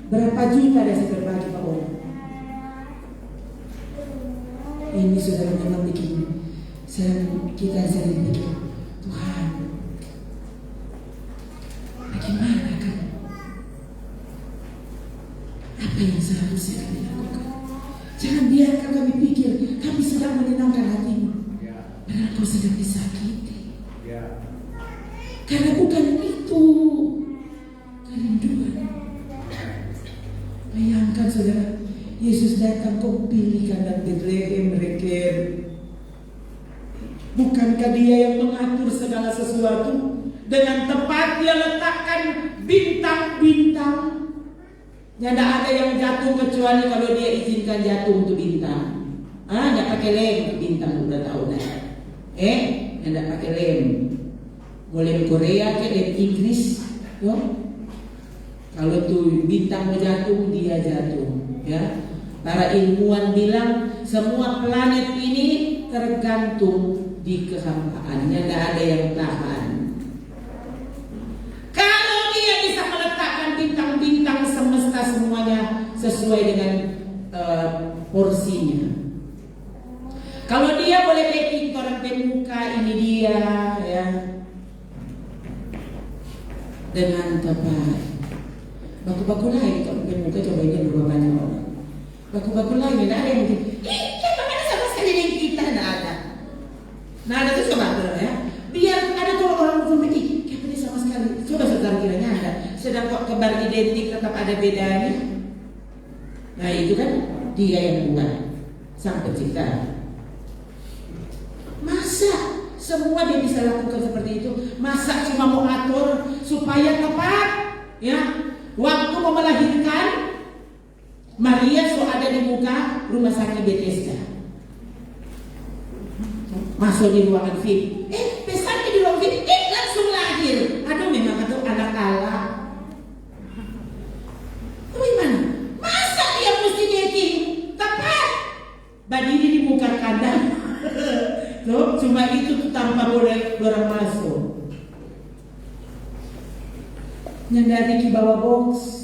Berapa juta dah saya berbagi ke orang? Ini saudara memang bikin kita sering pikir, Tuhan, bagaimana kan? Apa yang seharusnya kami lakukan? Jangan biarkan kami pikir kami sedang menyenangkan hatimu, karena kau sedang disakiti. Karena bukan itu kerinduan. Bayangkan saudara, Yesus datang kau pilihkan dan Bethlehem mereka. Bukankah dia yang mengatur segala sesuatu? Dengan tepat dia letakkan bintang-bintang. Tidak ada yang jatuh kecuali kalau dia izinkan jatuh untuk bintang. Tidak pakai lem bintang, udah tahu dah. Tidak pakai lem. Boleh Korea ke lem Inggris, yo. Kalau tuh bintang mau jatuh, dia jatuh, ya. Para ilmuwan bilang semua planet ini tergantung di kehampaannya, tidak ada yang tahan. semuanya sesuai dengan porsinya. Kalau dia boleh dating orang pemuka, ini dia ya, dengan tepat. Baku-baku lain kalau pemuka, coba ini berapa banyak orang. Baku-baku lain, tidak ada yang mungkin. Kenapa ada sama sekali dengan kita? Tidak ada. Nah ada tuh coba ya. Biar ada tuh orang berpikir, kenapa dia sama sekali. Coba saudara kiranya ada. Sedang kok kembar identik tetap ada bedanya. Nah itu kan dia yang buat, sang pencipta. Masa semua dia bisa lakukan seperti itu? Masa cuma mau atur supaya tepat ya waktu mau melahirkan? Maria so ada di muka rumah sakit Bethesda, masuk di ruangan VIP. Pesannya di ruangan VIP, langsung lahir. Aduh memang itu anak Allah. Bagaimana? Masa dia mesti dating tepat berdiri di muka kandang? Loh, cuma itu tuh tanpa boleh orang masuk. Nyandari di bawah box.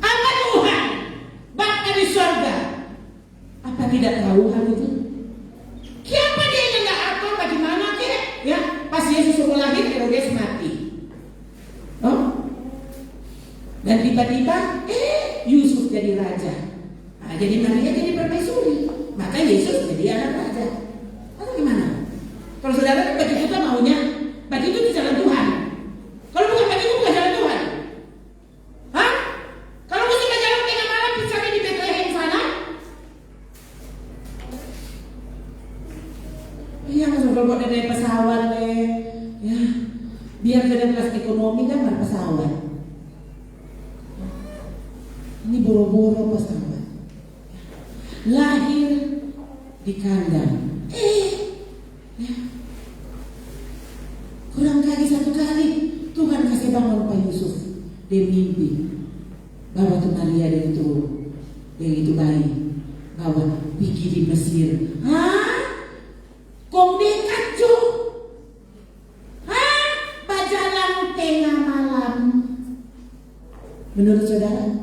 Apa Tuhan? Bahkan di surga. Apa tidak tahu hal itu? Siapa dia yang nggak atur bagaimana kek? Ya, pas Yesus mau lahir, Herodes mati. Oh? Dan tiba-tiba, Yusuf jadi raja. Nah, jadi Maria jadi permaisuri. Maka Yesus jadi anak raja. Atau gimana? Kalau saudara bagi kita maunya, bagi itu jalan Tuhan. Kalau bukan bagi itu bukan jalan Tuhan. Hah? Kalau mesti jalan tengah malam bicara di Bethlehem sana? Iya, kalau buat naik pesawat ya, biar ada kelas ekonomi kan naik pesawat. Ini boro-boro pesawat. Lahir di kandang. Ya. Kurang kali satu kali Tuhan kasih bangun Pak Yusuf. Dia mimpi bawa tuh Maria dan itu bayi, bawa pergi di Mesir. Hah? Kong dekat jo? Hah? Berjalan tengah malam. Menurut saudara,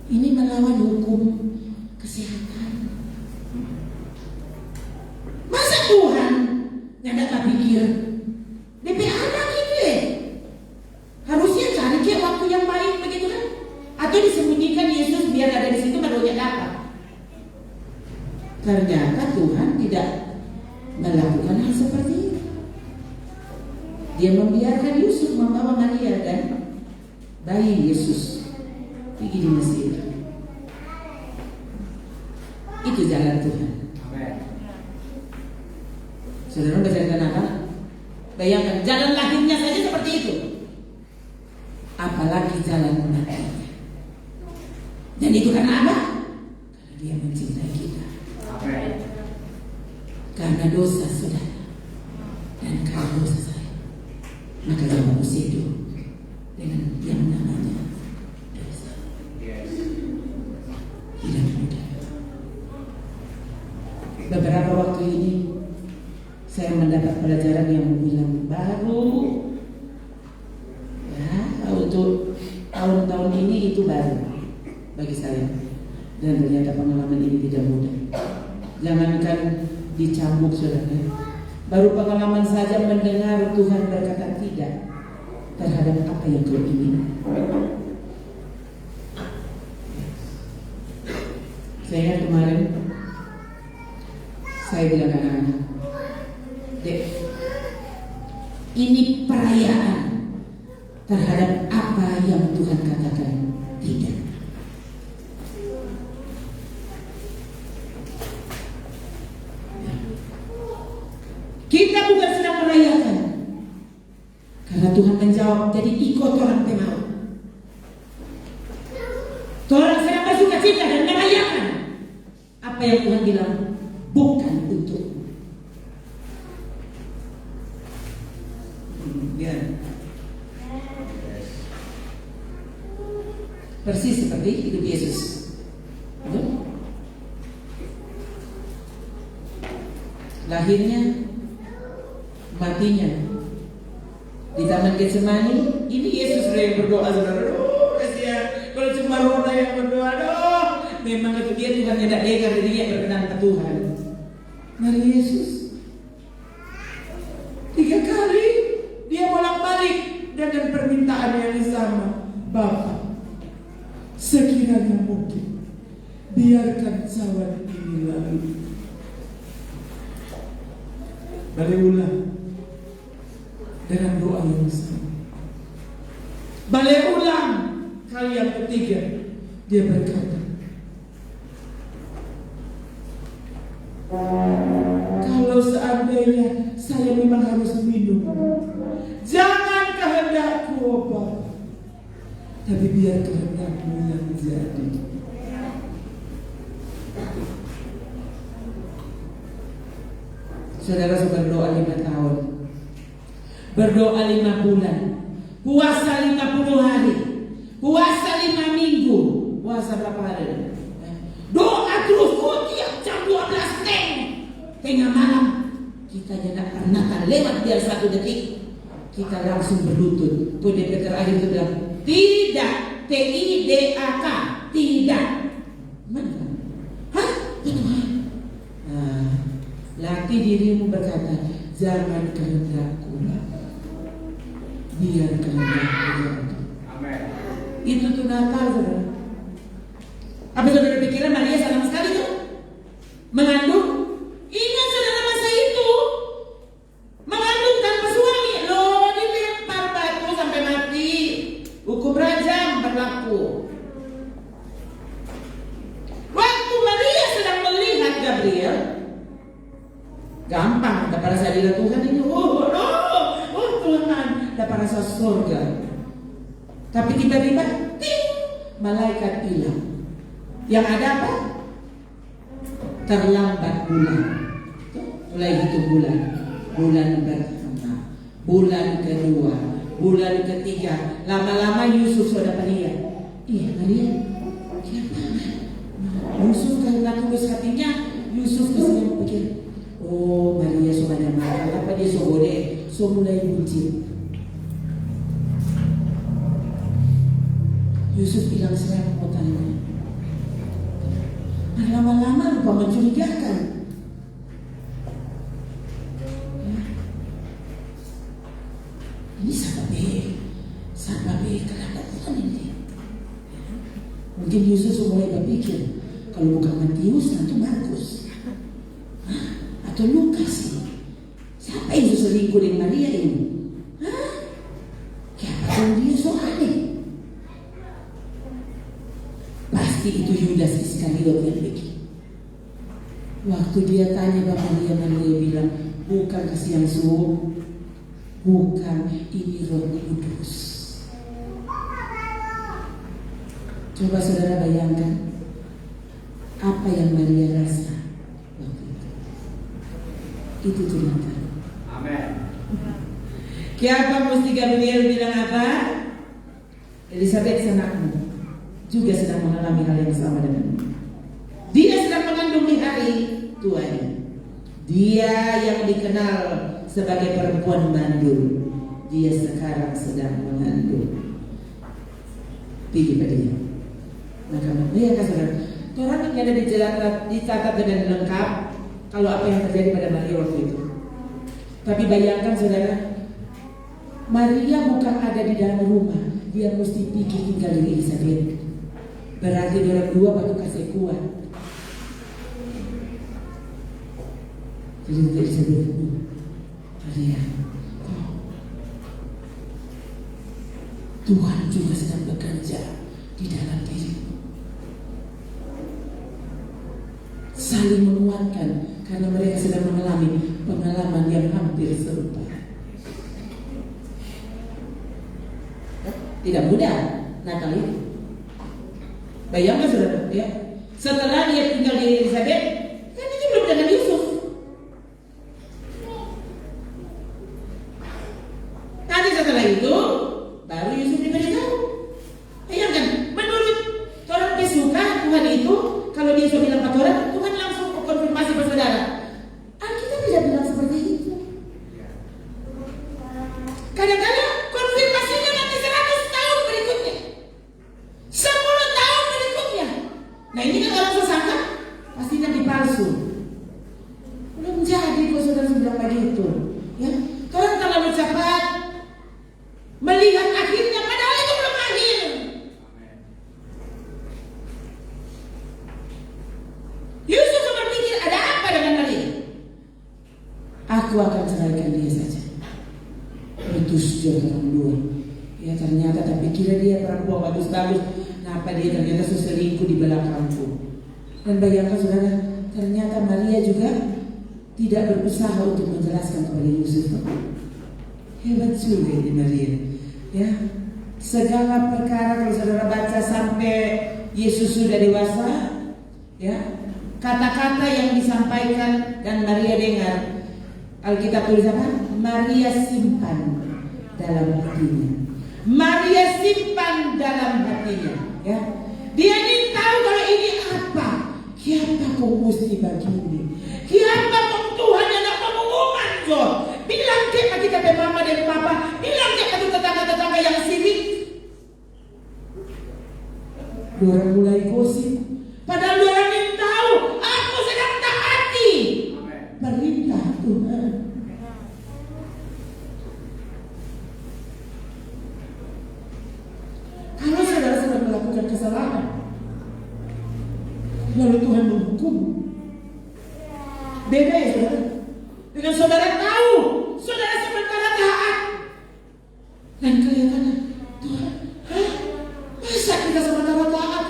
ini melawan hukum kesehatan. Masa Tuhan yang tak pikir DP anak itu harusnya cari ke waktu yang baik begitu kan? Atau disembunyikan Yesus biar ada di situ baru dia dapat. Ternyata Tuhan tidak melakukan hal seperti itu. Dia membiarkan Yusuf membawa Maria dan bayi Yesus pergi di Mesir. Itu jalan Tuhan. Saudara bacaan apa? Bayangkan jalan lahirnya saja seperti itu, apalagi jalan matinya. Dan itu karena apa? Karena Dia mencintai kita. Karena dosa saudara dan karena dosa saya, maka Dia manusia hidup dengan yang namanya dosa. Tidak mudah. Beberapa waktu ini saya mendapat pelajaran yang bilang baru ya, untuk tahun-tahun ini itu baru bagi saya, dan ternyata pengalaman ini tidak mudah. Jangankan dicambuk saudara, baru pengalaman saja mendengar Tuhan berkata tidak terhadap apa yang kau ingin. Saya kemarin saya bilang anak-anak, Dek, ini perayaan terhadap apa yang Tuhan katakan tidak. Kita bukan sedang merayakan, karena Tuhan menjawab, jadi ikut orang temau. Orang sedang bersuka cita dan merayakan apa yang Tuhan bilang bukan untukmu. Persis seperti hidup Yesus. Lahirnya, matinya di Taman Getsemani, ini Yesus yang berdoa, saudara. Aduh, kasihan. Kalau cuma Rona yang berdoa, aduh, memang itu dia Tuhan yang tidak karena dia berkenan ke Tuhan. Mari Yesus 3 kali dia bolak-balik dengan permintaan yang sama. Bapa, sekiranya mungkin, biarkan cawan ini lalu. Mari ulang dengan doa yang sama. Balik ulang kali yang ketiga, dia berkata, kalau seandainya saya memang harus minum, jangan kehendakku, oh Bapa, tapi biar kehendakmu yang jadi. Saudara sudah berdoa 5 tahun, berdoa 5 bulan, puasa 50 hari, puasa 5 minggu, puasa berapa hari? Doa terus, tiap jam 12 tengah malam. Kita tidak pernah lewat biar 1 detik, kita langsung berlutut. PDP terakhir itu bilang, tidak, TIDAK, tidak. Mana? Hah? Laki dirimu berkata, jangan kehendakku, biar kehendakku jadi. Amen. Itu tuh Natal, saudara. Apa saudara pikiran Maria sama sekali tuh mengandung? Ingat saudara masa itu mengandung tanpa suami, loh, dilempar batu sampai mati, hukum rajam berlaku. Waktu Maria sedang melihat Gabriel, gampang dapat rasa diri Tuhan ini, oh Tuhan, dapat rasa surga. Tapi tiba-tiba, malaikat hilang. Yang ada apa? Terlambat bulan. Mulai hitung bulan. Bulan pertama, bulan kedua, bulan ketiga. Lama-lama Yusuf sudah lihat. Iya Maria, siapa? Yusuf karena tulis hatinya, Yusuf kemudian pikir, oh Maria sudah ada makan. Apa dia sobode? So mulai buncit. Yusuf bilang, saya mau tanya. Nah, lama-lama lupa mencurigakan. Ini sahabat B, kenapa Tuhan ini? Mungkin Yesus mulai berpikir, kalau bukan Matius, nanti Markus, atau Lukas. Siapa yang selingkuh dengan Maria ini? Siapa dia so aneh? Pasti itu Yudas Iskariot yang bikin. Waktu dia tanya Bapak dia bilang, bukan kasihan suhu, bukan, ini Roh Kudus. Coba saudara bayangkan apa yang Maria rasa waktu itu. Itu Tuhan. Amin. Kenapa mesti Gabriel bilang apa? Elizabeth anakmu juga sedang mengalami hal yang sama denganmu. Dia sedang mengandung di hari tuanya. Dia yang dikenal sebagai perempuan mandul, dia sekarang sedang mengandung. Pergi pada dia. Maka dia kata, orang ini ada dicatat dengan lengkap kalau apa yang terjadi pada Maria waktu itu. Tapi bayangkan saudara, Maria bukan ada di dalam rumah, dia mesti pergi tinggal di Elizabeth. Berarti dia orang dua baru kasih kuat. Jadi Elizabeth, Maria, Tuhan juga sedang bekerja di dalam dirimu. Saling menguatkan karena mereka sedang mengalami pengalaman yang hampir serupa. Tidak mudah Natal itu. Bayangkan saudara, ya. Setelah dia tinggal di Elizabeth, kan itu belum dengan Yusuf. Nanti setelah itu baru Yusuf diberitahu. Bayangkan, menurut orang pesuka Tuhan itu, kalau dia sudah bilang ke orang, Tuhan langsung konfirmasi pada saudara. Alkitab tidak bilang seperti itu. Kadang-kadang Ya ternyata tapi kira dia perempuan bagus-bagus, kenapa dia ternyata selingkuh di belakangku. Dan bayangkan saudara, ternyata Maria juga tidak berusaha untuk menjelaskan kepada Yusuf. Hebat juga ini Maria. Ya, segala perkara kalau saudara baca sampai Yesus sudah dewasa, ya, kata-kata yang disampaikan dan Maria dengar, Alkitab tulis apa? Maria simpan dalam hatinya. Maria simpan dalam hatinya, ya. Dia ingin tahu kalau ini apa. Kenapa kau mesti begini? Kenapa kau Tuhan yang nak pengumuman kau? Bilang ke kita ke mama dan papa, bilang ke tetangga-tetangga yang sirik. Orang mulai gosip. Padahal orang ingin tahu, aku sedang taati perintah Tuhan. Kalau saudara sedang melakukan kesalahan, lalu Tuhan menghukum, beda ya saudara. Dengan saudara tahu, saudara sementara taat, dan kelihatannya Tuhan, masa kita sementara taat,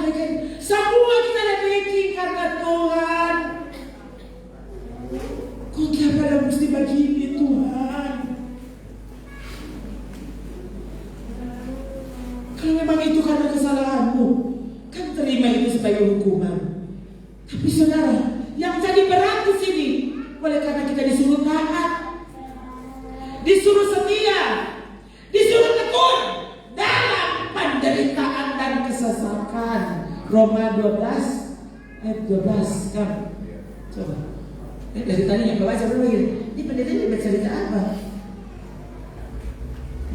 semua kita ada baking karena Tuhan. Kok kenapa ada mesti begini Tuhan? Kalau memang itu karena kesalahanmu, kan terima itu sebagai hukuman. Tapi saudara, yang jadi berat di sini, oleh karena kita disuruh taat, disuruh setia, disuruh tekun dalam penderitaan dan kesesakan. Roma 12 ayat 12 kan? Coba. Dari tadi yang baca dulu lagi. Ini pendeta ini bercerita apa?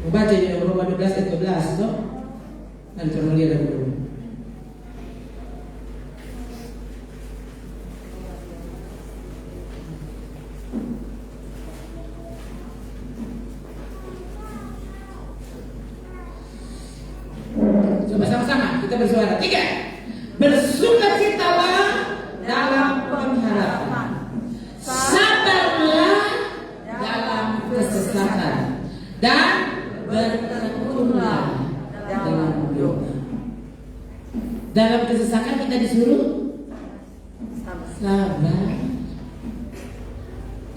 Mau baca ini Roma 12 ayat 12 toh? Nanti coba lihat dulu. Coba sama-sama kita bersuara. 3. Bersukacitalah dalam pengharapan, sabarlah dalam kesesakan, dan bertekunlah dalam doa. Dalam kesesakan kita disuruh sabar.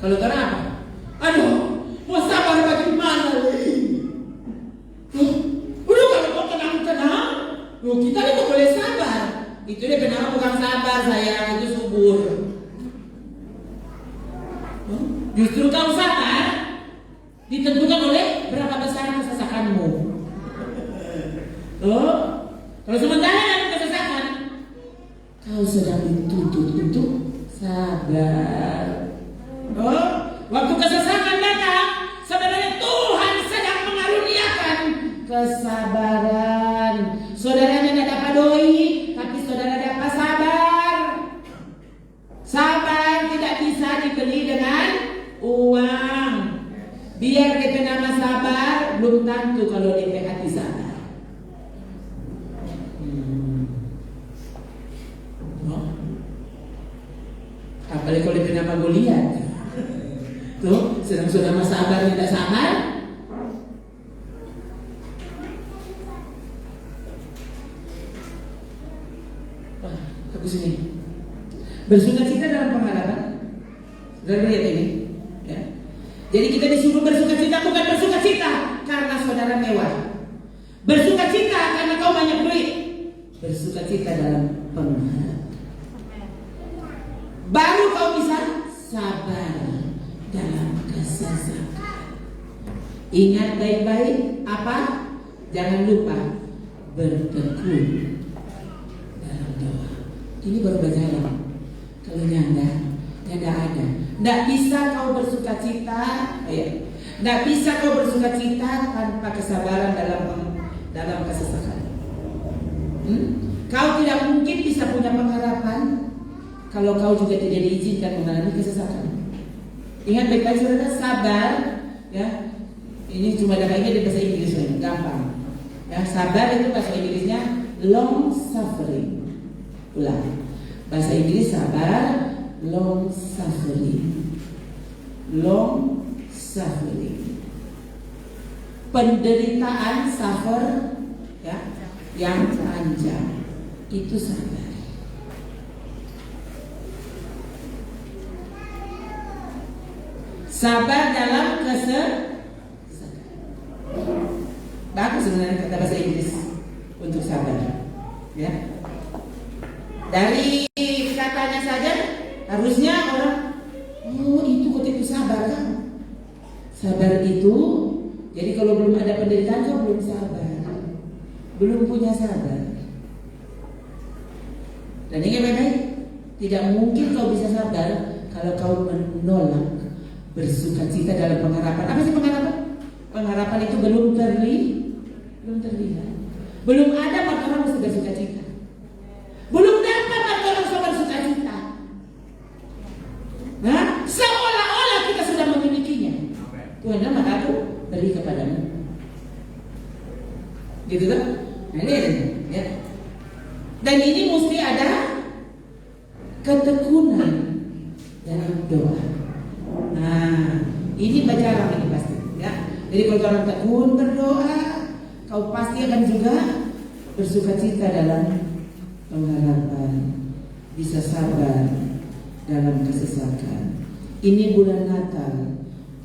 Kalau orang apa? Aduh, mau sabar bagaimana? Udah kalau kau tenang-tenang, kita itu boleh sabar. Itu dia kenapa bukan sabar sayang, itu subur. Justru kau sabar ditentukan oleh berapa besar kesesakanmu. Kalau sementara dalam kesesakan, kau sedang dituntut untuk sabar. Waktu kesesakan datang, sebenarnya Tuhan sedang mengaruniakan kesabaran. Saudaranya tidak dapat doi, tapi saudara dapat sabar. Sabar tidak bisa dibeli dengan uang. Biar DP nama sabar, belum tentu kalau DP hati sabar. Apalagi kalau DP nama Goliat. Tuh, sedang saudara sabar tidak sabar. Bagus ini. Bersukacita dalam pengharapan. Saudara lihat ini, ya. Jadi kita disuruh bersukacita, bukan bersukacita karena saudara mewah. Bersukacita karena kau banyak duit. Bersukacita dalam pengharapan. Baru kau bisa sabar dalam kesesakan. Ingat baik-baik apa? Jangan lupa bertekun dalam doa. Ini baru berjalan. Kalau nyanda ada. Tidak bisa kau bersukacita, tidak bisa kau bersukacita tanpa kesabaran dalam kesesakan. Kau tidak mungkin bisa punya pengharapan kalau kau juga tidak diizinkan mengalami kesesakan. Ingat baik-baik saudara, sabar, ya. Ini cuma ada baiknya di bahasa Inggris, gampang. Ya, sabar itu bahasa Inggrisnya long suffering. Ulang. Bahasa Inggris sabar, long suffering. Long suffering. penderitaan suffer ya, yang panjang itu sabar. Sabar dalam bagus sebenarnya kata bahasa Inggris untuk sabar. Ya. Dari katanya saja harusnya orang, oh itu kok itu sabar kan? Sabar itu, jadi kalau belum ada penderitaan kau belum sabar, belum punya sabar. Dan ini baik-baik, tidak mungkin kau bisa sabar kalau kau menolak bersukacita dalam pengharapan. Apa sih pengharapan? Pengharapan itu belum terlihat. Belum ada maka orang mesti bersukacita. Belum dapat maka orang bisa bersukacita. Nah, seolah-olah kita sudah memilikinya. Tuhan, maka aku beri kepadamu. Gitu kan? Nah, ini ya. Dan ini mesti ada ketekunan dalam doa. Nah, ini baca ini pasti ya. Jadi kalau orang tekun berdoa, kau pasti akan juga bersukacita dalam pengharapan, bisa sabar dalam kesesakan. Ini bulan Natal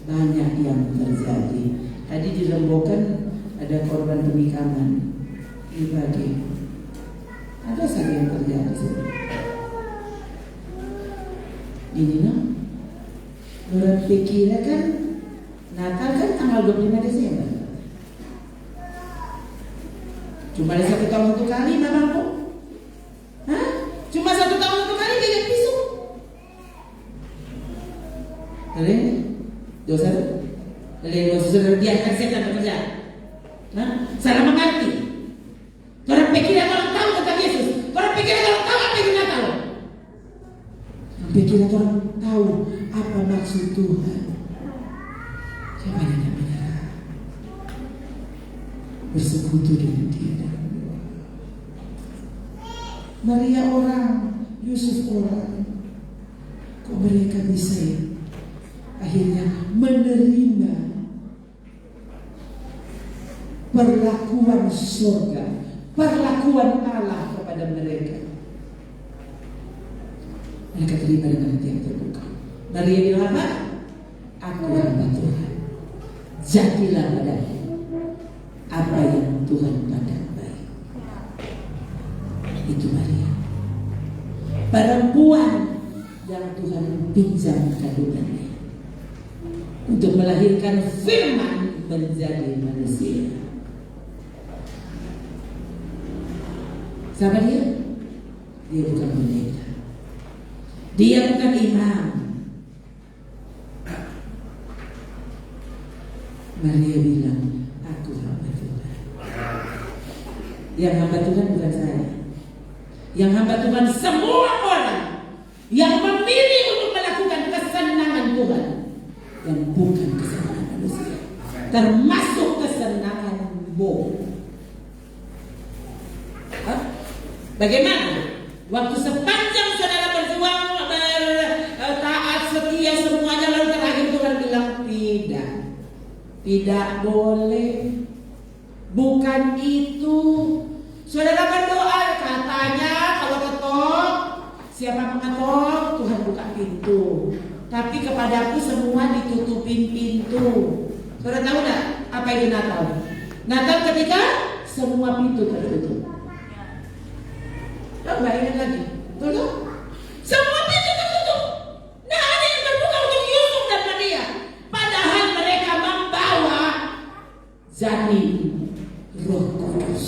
banyak yang terjadi. Tadi di Rembokan ada korban pemikaman. Ini pagi ada saja yang terjadi. Ini no, orang pikirnya kan Natal kan tanggal 25 Desember. Cuma ada 1 tahun untuk kali, Babangku. Hah? Cuma 1 tahun untuk kali dia pisau. Kalian dosa, kalian dosa biarkan setan bekerja. Hah? Salah mengerti. Orang pikir orang tahu tentang Yesus. Orang pikir orang tahu apa itu Natal. Orang pikir orang tahu apa maksud Tuhan. Siapa yang benar? Bersekutu dengan Dia. Maria orang, Yusuf orang. Kok mereka bisa ya? Akhirnya menerima perlakuan surga, perlakuan Allah kepada mereka. Mereka terima dengan hati yang terbuka. Maria bilang apa? Aku hamba Tuhan, jadilah padaku apa yang Tuhan pandang baik. Itu Maria, perempuan yang Tuhan pinjam kandungannya untuk melahirkan firman menjadi manusia. Siapa dia? Dia bukan pendeta, dia bukan imam. Maria bilang, aku hamba Tuhan. Yang hamba Tuhan bukan saya. Yang hamba Tuhan semua orang yang memilih untuk melakukan kesenangan Tuhan dan bukan kesenangan manusia, termasuk kesenanganmu. Bagaimana? Waktu sepanjang saudara berjuang, taat, setia semuanya, lalu terakhir Tuhan bilang tidak. Tidak boleh. Bukan itu. Saudara berdoa, katanya kalau ketok, siapa mengetok? Tuhan buka pintu. Tapi kepadaku semua ditutupin pintu. Saudara tahu tak apa itu Natal? Natal ketika semua pintu tertutup. Enggak ingat lagi. Betul? Semua pintu tertutup. Nah, ada yang terbuka untuk Yusuf dan Maria. Padahal mereka membawa janin Roh Kudus.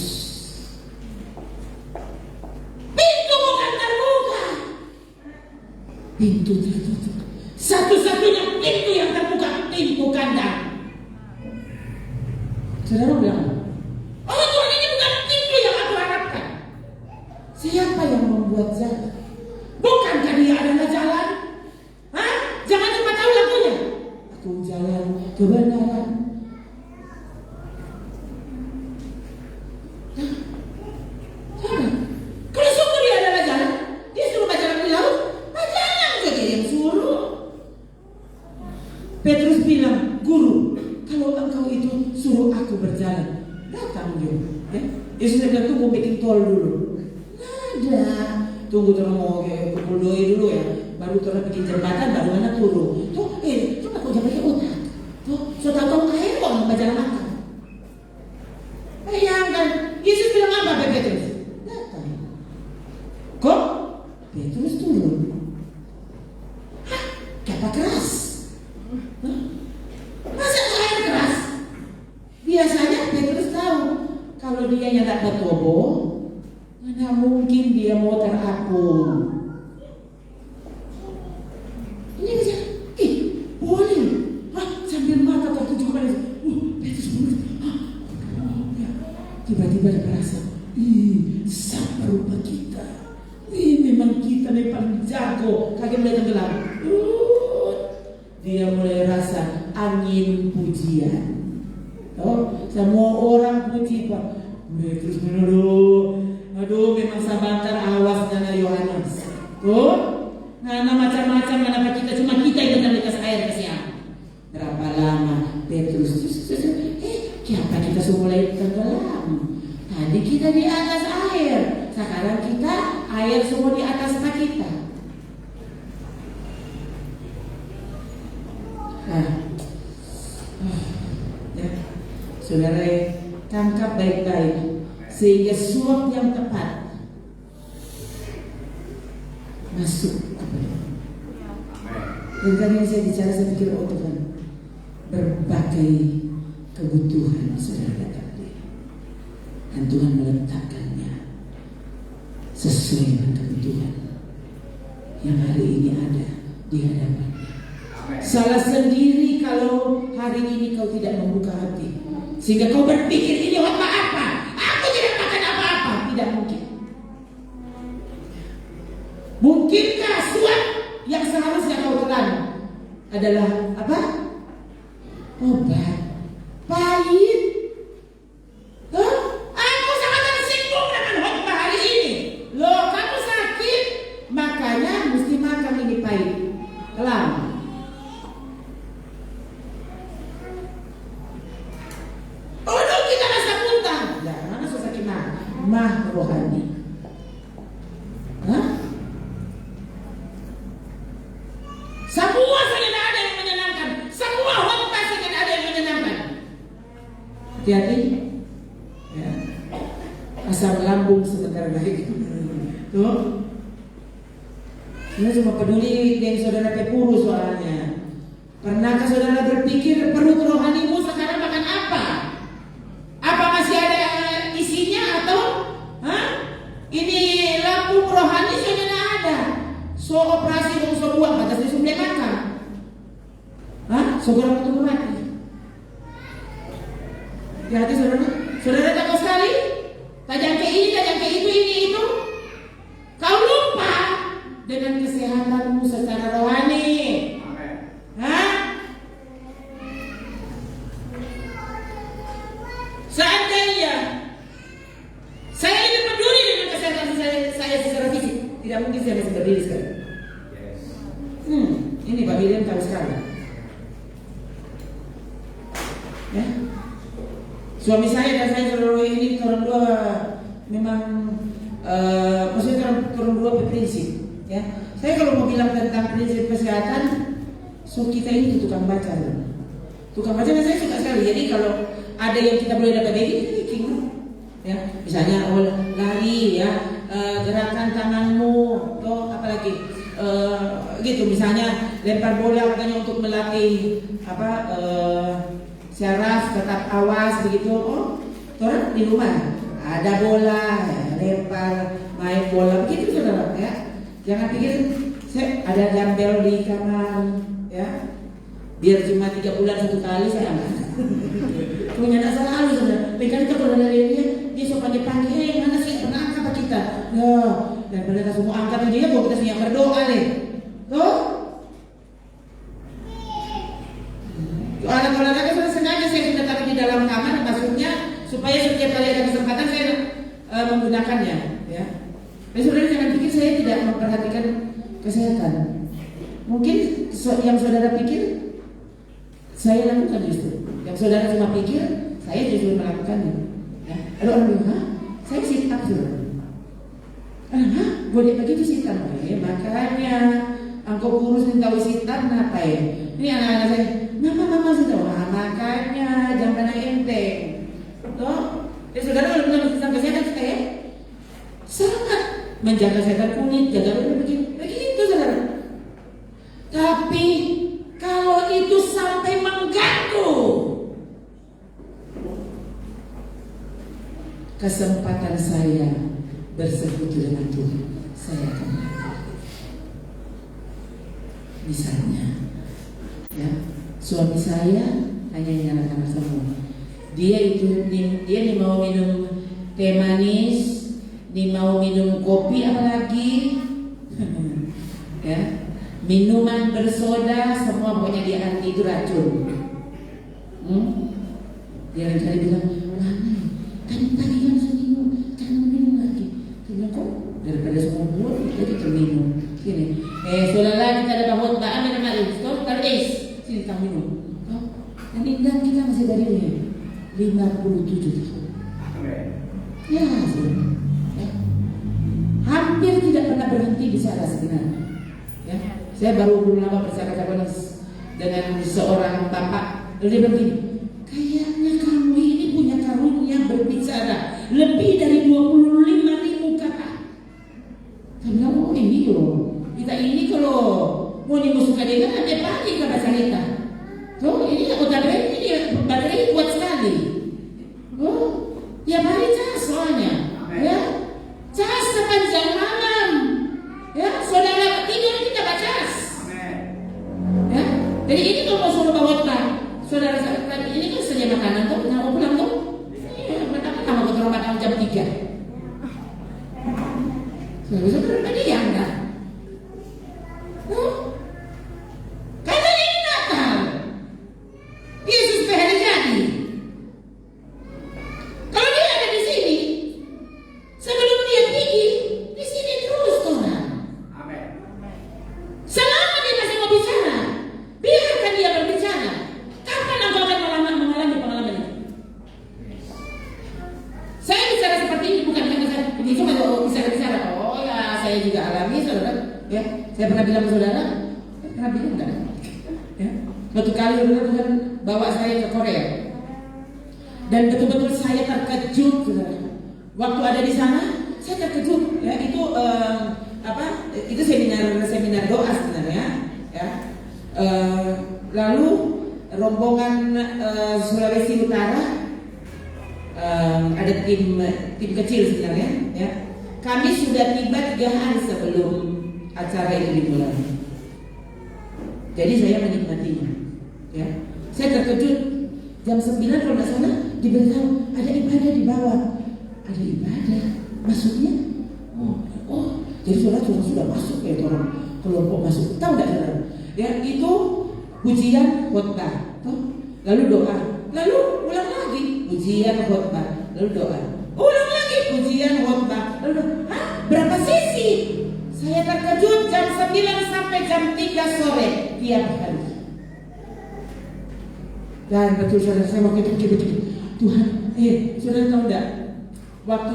Pintu bukan terbuka, pintu tertutup. Satu-satunya pintu yang terbuka, pintu kandang. Saudara bilang, oh Tuhan, ini bukan pintu yang aku harapkan. Siapa yang membuat jalan? Bukankah Dia adalah jalan? Hah? Jangan cuma tahu lagunya. Aku jalan kebenaran. Kalau sungguh Dia adalah jalan, Dia suruh baca lagu di laut. Nah, jangan saja yang suruh. Petrus bilang, Guru, kalau engkau itu suruh aku Tanjung. Ya. Yesus bilang tunggu bikin tol dulu. Nada. Tunggu terus mau kumpul doi dulu ya. Baru terus bikin jembatan, baru mana turun. Tuh, coba kau jangan pakai otak. Tuh, so tahu air kok nggak jalan makan. Bayangkan, Yesus bilang apa Petrus? Datang. Kok? Petrus turun. Hah? Kata keras. Hah? Masa air keras? Biasanya Petrus tahu kalau dia yang tak bertobo, mana mungkin dia mau terapung. Ini aja, boleh. Hah? Sambil mata tertuju kepada Petrus mulus. Tiba-tiba dia merasa, sama rupa kita. Memang kita nih paling jago. Kaki mulai tenggelam. Dia mulai rasa angin pujian. Oh, semua orang puji Pak. Terus aduh, memang sabantar awas nana Yohanes. Tuh, nana macam-macam nana kita, cuma kita yang benar dikasih air ke siang. Berapa lama Petrus? Kenapa kita semua mulai tenggelam? Tadi kita di atas air, sekarang kita air semua di atas kita. Saudara, tangkap baik-baik sehingga suap yang tepat masuk kepada. Dan karena saya bicara, saya pikir Tuhan, berbagai kebutuhan saudara dapati, dan Tuhan meletakkannya sesuai dengan kebutuhan yang hari ini ada di hadapannya. Salah sendiri kalau hari ini kau tidak membuka hati, sehingga kau berpikir ini apa-apa, aku tidak makan apa-apa. Tidak mungkin. Mungkinkah suap yang seharusnya kau telan adalah apa? Obat pahit. Aku sangat tersinggung dengan khotbah hari ini. Loh, kamu sakit, makanya mesti makan ini pahit. Telan. Mah rohani. Semua saja tidak ada yang menyenangkan. Semua khotbah saja tidak ada yang menyenangkan. Hati-hati ya. Asam lambung sebentar lagi. Tuh. Ini cuma peduli dengan saudara Pepuru soalnya. Pernahkah saudara berpikir perut rohanimu sekarang makan apa? Apa masih ada isinya atau ini lambung rohani sudah tidak ada. So operasi dong, so buang batas di sumber makan. Saudara betul mati. Hati-hati saudara. Saudara takut sekali. Tajam ke ini, tajam ke itu, ini itu. Kau lupa dengan kesehatanmu secara rohani. Seandainya saya lebih peduli dengan kesehatan saya secara fisik, tidak mungkin saya bisa berdiri sekarang. Ini Pak William tahu sekali. Ya. Suami saya dan saya selalu ini orang dua memang maksudnya orang dua berprinsip. Ya. Saya kalau mau bilang tentang prinsip kesehatan, so kita ini tukang baca. Tukang baca saya suka sekali. Jadi kalau ada yang kita boleh dapat dari ini, ya, misalnya lari, ya, gerakan tanganmu, atau apalagi gitu, misalnya lempar bola katanya untuk melatih syaraf, tetap awas begitu. Orang di rumah ada bola, ya, lempar, main bola begitu saudara, ya. Jangan pikir saya ada dumbbell di kamar, ya. Biar cuma 3 bulan 1 kali saya angkat. Punya nak selalu sebenarnya. Mereka itu kalau dari dia suka dipanggil, mana sih pernah angkat kita? Ya, dan mereka semua angkat dia, buat kita siap berdoa nih. Tuh. Anak olahraga sudah sengaja saya sudah taruh di dalam kamar, maksudnya supaya setiap kali ada kesempatan saya menggunakannya. Ya. Dan saudara jangan pikir saya tidak memperhatikan kesehatan. Mungkin yang saudara pikir saya lakukan justru. Yang saudara cuma pikir, saya justru melakukannya. Ya. Ada orang bilang, hah? Saya sit up sudah. Hah? Boleh begitu sit up? Makanya angkau kurus minta sit up kenapa ya? Ini anak-anak saya, mama sudah. Makanya jangan pernah enteng. Toh? Saudara kalau punya tentang kesehatan kita ya, sangat menjaga kesehatan kulit, jaga begitu saudara. Tapi kalau itu sampai mengganggu kesempatan saya bersekutu dengan Tuhan, saya akan melakukan. Misalnya, ya, suami saya hanya anak-anak semua. Dia nih mau minum teh manis, nih mau minum kopi apalagi, ya, minuman bersoda semua pokoknya dia anti, itu racun. Dia lain-kali bilang, tadi kan saya minum, jangan minum lagi. Dia bilang, kok daripada semua buat jadi terminum. Sini, saudara kita ada bahwa tak amin amin, stop taris, sini kamu minum. Dan indah kita masih dari ini. 57 tahun. Ya, ya, hampir tidak pernah berhenti bicara sebenarnya. Ya, saya baru lama bercakap-cakap dengan seorang bapak. Dia bilang begini, kayaknya kamu ini punya karunia berbicara lebih dari 25.000 kata. Saya bilang, oh ini loh, kita ini kalau mau dimusuhkan dengan ada pagi ke bahasa kita. Oh ini baterai ini baterai kuat sekali. Oh, tiap hari cas soalnya, ya, cas sepanjang malam, ya, saudara tidur kita bacas, ya. Jadi ini kalau mau suruh bawa saudara ini kan sedia makanan tuh, nggak mau pulang tuh, iya, pertama mau ke rumah jam 3. Saudara tadi ya enggak. Saya pernah bilang ke saudara, pernah bilang enggak? Ya. Suatu kali Tuhan bawa saya ke Korea, dan betul-betul saya terkejut, saudara. Waktu ada di sana, saya terkejut. Ya, itu itu seminar doa sebenarnya. Ya. Lalu rombongan Sulawesi Utara, ada tim kecil sebenarnya. Ya. Kami sudah tiba 3 hari sebelum acara itu dimulai. Jadi saya menikmatinya. Ya. Saya terkejut jam 9 kalau nggak salah diberitahu ada ibadah di bawah. Ada ibadah, maksudnya? Oh, jadi sholat sudah masuk ya orang kelompok masuk. Tahu nggak saudara? Ya itu pujian khotbah, lalu doa, lalu ulang lagi pujian khotbah, lalu doa, ulang lagi pujian khotbah, lalu doa. Hah? Berapa sesi? Saya terkejut jam 9 sampai jam 3 sore tiap hari. Dan betul saudara, saya waktu itu begini, Tuhan, saudara tahu enggak? Waktu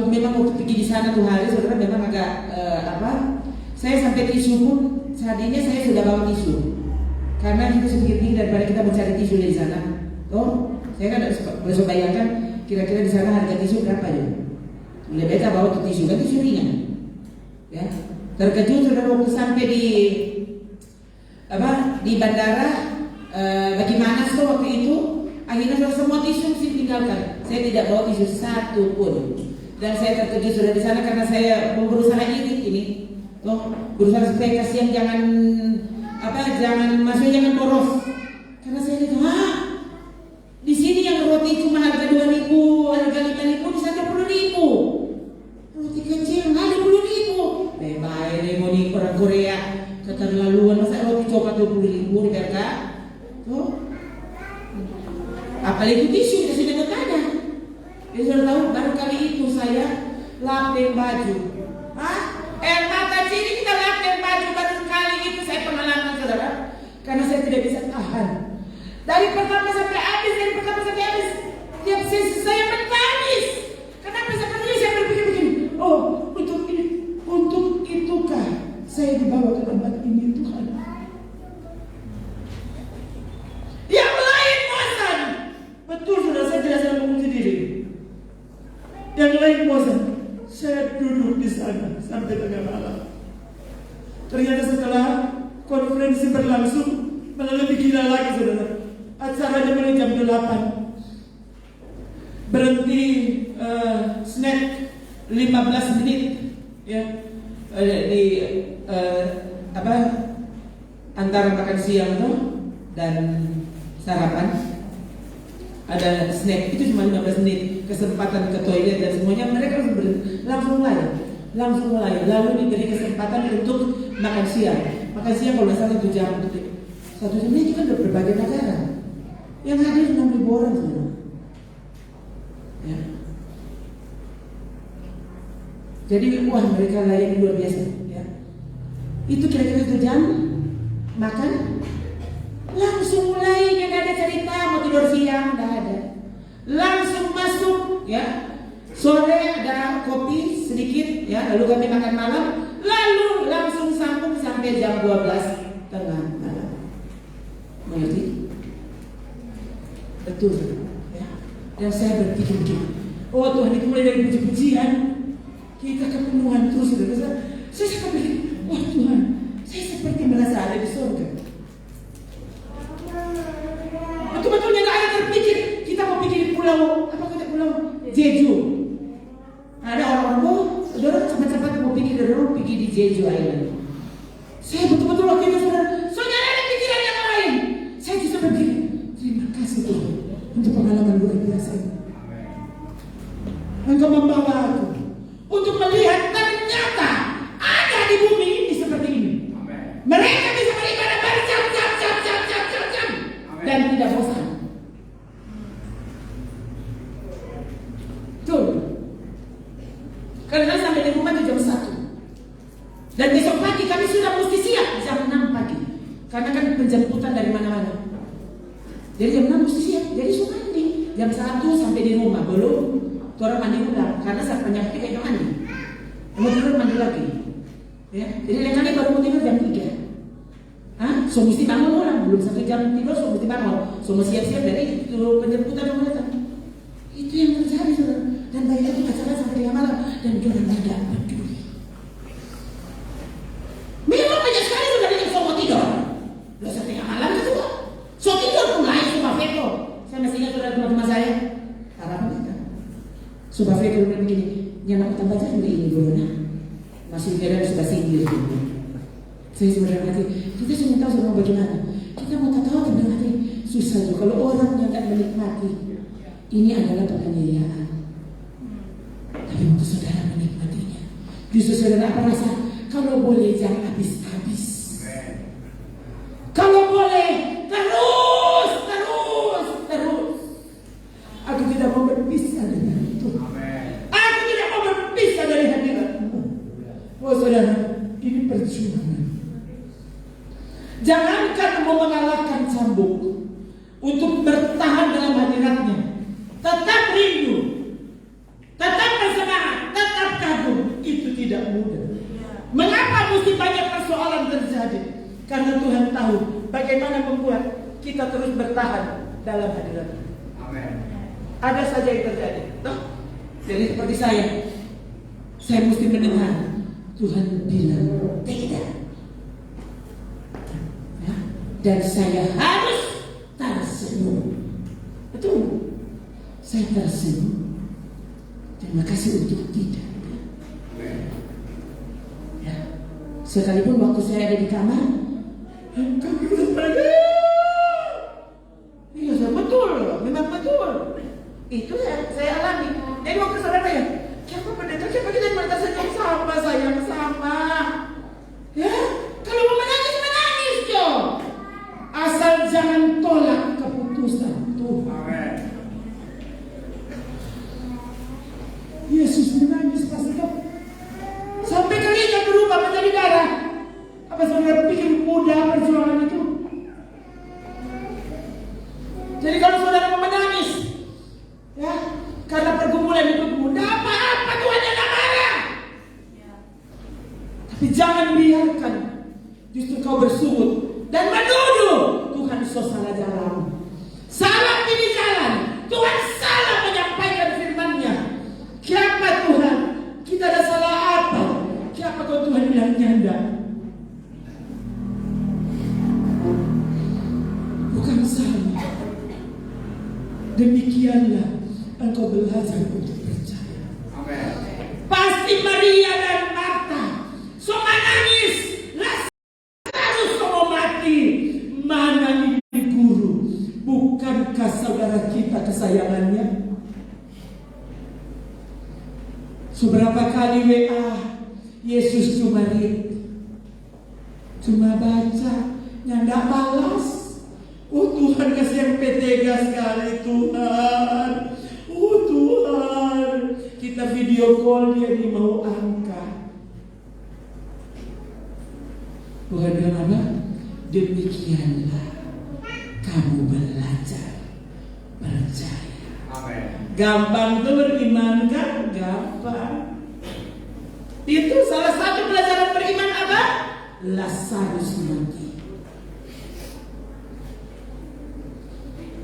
pergi di sana 2 hari, saudara memang agak saya sampai tisu pun saat ini saya sudah bawa tisu. Karena itu sedikit tinggi daripada kita mencari tisu di sana. Saya kan bisa bayangkan kira-kira di sana harga tisu berapa ya? Lebih baik bawa tisu, kan tisu ringan. Ya. Terkejut saudara waktu sampai di bandara bagaimana sih waktu itu akhirnya saudara semua tisu mesti tinggalkan. Saya tidak bawa tisu satu pun, dan saya terkejut sudah di sana karena saya berusaha ini berusaha supaya kasihan jangan masuk jangan boros, karena saya lihat di sini yang roti cuma harga 2.000, harga 5.000, di sana 10.000. Roti kecil ada 10.000. Baik, mau di orang Korea keterlaluan, masa roti coklat 20.000 di mereka. Apalagi tisu kita sudah ada. Jadi sudah tahu baru kali itu saya lapeng baju. Air mata sini kita lapeng baju baru kali itu saya pengalaman saudara. Karena saya tidak bisa tahan. Dari pertama sampai habis, tiap sesi saya menangis. Karena Yang lain bosan. Saya duduk di sana sampai tengah malam. Ternyata setelah konferensi berlangsung, malah lebih gila lagi saudara. Acaranya mulai jam 8. Berhenti snack 15 menit ya. Di antara makan siang tuh dan sarapan ada snack itu cuma 15 menit, kesempatan ke toilet dan semuanya. Mereka langsung mulai lalu diberi kesempatan untuk makan siang kalau nggak salah 1 jam. 1 jam ini kan udah berbagai negara yang hadir 6.000 orang semua ya. Jadi mereka layak luar biasa ya. Itu kira-kira 1 jam makan, langsung mulai, nggak ada cerita mau tidur siang, nggak ada, langsung masuk ya. Sore ada kopi sedikit ya, lalu kami makan malam, lalu langsung sambung sampai jam 12 tengah malam. Mengerti? Betul ya. Dan saya berpikir begini, oh Tuhan, itu mulai dari puji-pujian kita kepenuhan terus. Saya seperti, oh Tuhan, saya seperti merasa ada di surga. Betul-betulnya gak ada terpikir kita mau bikin pulau, pulau Jeju. Ada orang-orang, dorong cepat-cepat mau pikir, dorong pergi di Jeju Island. Saya betul-betul waktu itu saudara ada pikiran yang lain. Saya justru berpikir, terima kasih Tuhan untuk pengalaman luar biasa ini. Engkau membawa aku untuk melihat ternyata ada di bumi ini seperti ini. Mereka bisa beribadah berjam-jam dan tidak bosan. Tuh. Karena sampai di rumah itu jam 1. Dan besok pagi kami sudah mesti siap jam 6 pagi. Karena kan penjemputan dari mana-mana. Jadi jam 6 mesti siap. Jadi suka mandi jam 1 sampai di rumah. Belum orang mandi ulang. Karena saat penyakit kayak mandi. Mau tidur mandi lagi. Ya. Jadi lain baru mau tidur jam 3. So mesti bangun ulang. Belum 1 jam tidur, so mesti bangun. So mesti siap-siap dari itu penjemputan yang datang. Itu yang terjadi saudara. Dan bayi itu pacaran sampai tengah malam dan dia tidak peduli. Memang banyak sekali sudah yang mau tidur. Udah setengah malam itu kok. So tidur mulai Subah Feko. Saya masih ingat saudara teman-teman saya. Harapan kita. Subah Feko bilang begini, nyanak kita baca dulu ini dulu nah. Masih kira sudah singgir gitu. Saya sebenarnya hati, kita semua tahu sama bagaimana. Kita mau tahu tentang hati susah juga. Kalau orang yang tidak menikmati, ini adalah penganiayaan. Tapi untuk saudara menikmatinya, justru saudara apa rasa? Kalau boleh jangan habis-habis. Kalau boleh terus. Aku tidak mau berpisah dengan itu. Aku tidak mau berpisah dari hadiratmu. Oh saudara, ini perjuangan. Jangankan mau mengalahkan cambuk, untuk bertahan dalam hadiratnya, tetap rindu, tetap bersemangat, tetap kagum, itu tidak mudah. Mengapa mesti banyak persoalan terjadi? Karena Tuhan tahu bagaimana membuat kita terus bertahan dalam hadirat-Nya. Amin. Ada saja yang terjadi. Jadi seperti saya mesti mendengar Tuhan bilang tidak. Ya. Dan saya harus tersenyum. Betul. Saya tersenyum. Terima kasih untuk tidak. Ya. Sekalipun waktu saya ada di kamar, kami harus pergi. Iya, betul, memang betul. Itu saya alami. Jadi waktu saudara ya, siapa pendeta, siapa kita yang mereka senyum sama, sayang sama. Ya, kalau mau menangis, menangis jo. Asal jangan tolak keputusan Tuhan. Yesus menangis pas itu sampai kalinya berubah menjadi darah. Apa saudara pikir mudah perjuangan itu? Jadi kalau saudara mau menangis, ya, karena pergumulan itu mudah apa-apa Tuhan tidak marah. Tapi jangan biarkan justru kau bersungut dan menuduh Tuhan salah jalan. Salah pilih jalan. Tuhan salah menyampaikan firman-Nya. Kira demikianlah engkau belajar untuk percaya. Amen. Pasti Maria dan Marta sama nangis, Lazarus mau mati. Mana ini guru? Bukankah saudara kita kesayangannya? Seberapa kali WA Yesus cuma baca, nggak balas. Oh Tuhan, kasih yang tega sekali Tuhan. Oh Tuhan, kita video call dia di mau angkat. Tuhan bilang apa? Demikianlah kamu belajar percaya. Amen. Gampang tuh beriman kan? Gampang. Itu salah satu pelajaran beriman apa? Lazarus mati.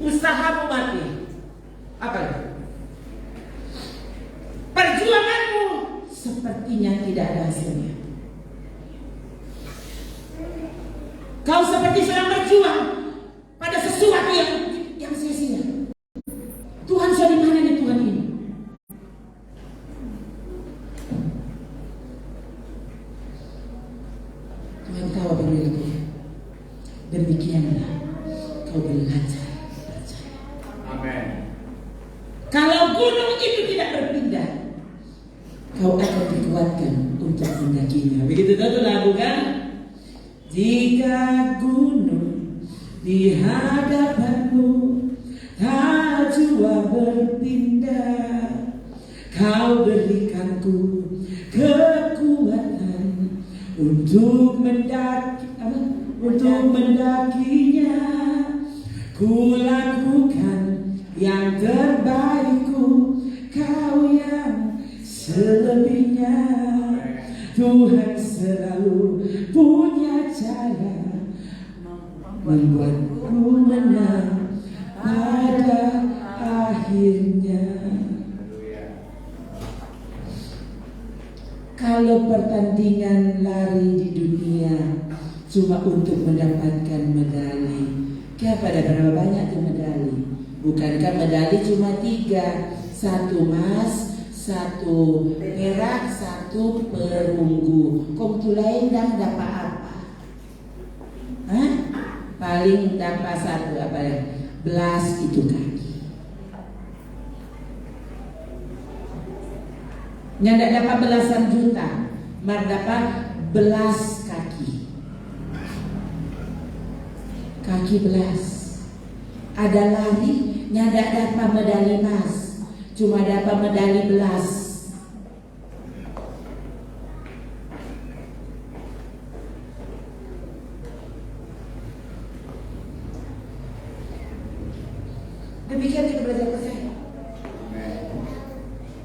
Usahamu mati. Apa itu? Perjuanganmu sepertinya tidak ada hasilnya. Kau seperti sedang berjuang pada sesuatu yang sia-sia. Tuhan sudah di mana nih Tuhan ini? Tuhan tahu apa yang dilakukan. Demikianlah kau belajar percaya. Amen. Kalau gunung itu tidak berpindah, kau akan dikuatkan untuk mendakinya. Begitu tuh lagu kan? Jika gunung di hadapanmu tak jua berpindah, kau berikanku kekuatan untuk mendakinya. Ku lakukan yang terbaikku, kau yang selebihnya. Tuhan selalu punya cara membuatku menang pada akhirnya. Kalau pertandingan lari di dunia cuma untuk mendapatkan medali, pada berapa banyak tuh medali? Bukankah medali cuma 3, 1 emas, 1 perak, 1 perunggu. Kong tu lain dah dapat apa? Hah? Paling dapat 1 apa ya? Belas itu kaki. Yang tidak dapat belasan juta, mar dapat belas kaki. Kaki belas. Ada lari yang tidak dapat medali emas, cuma dapat medali belas. Demikian kita belajar percaya.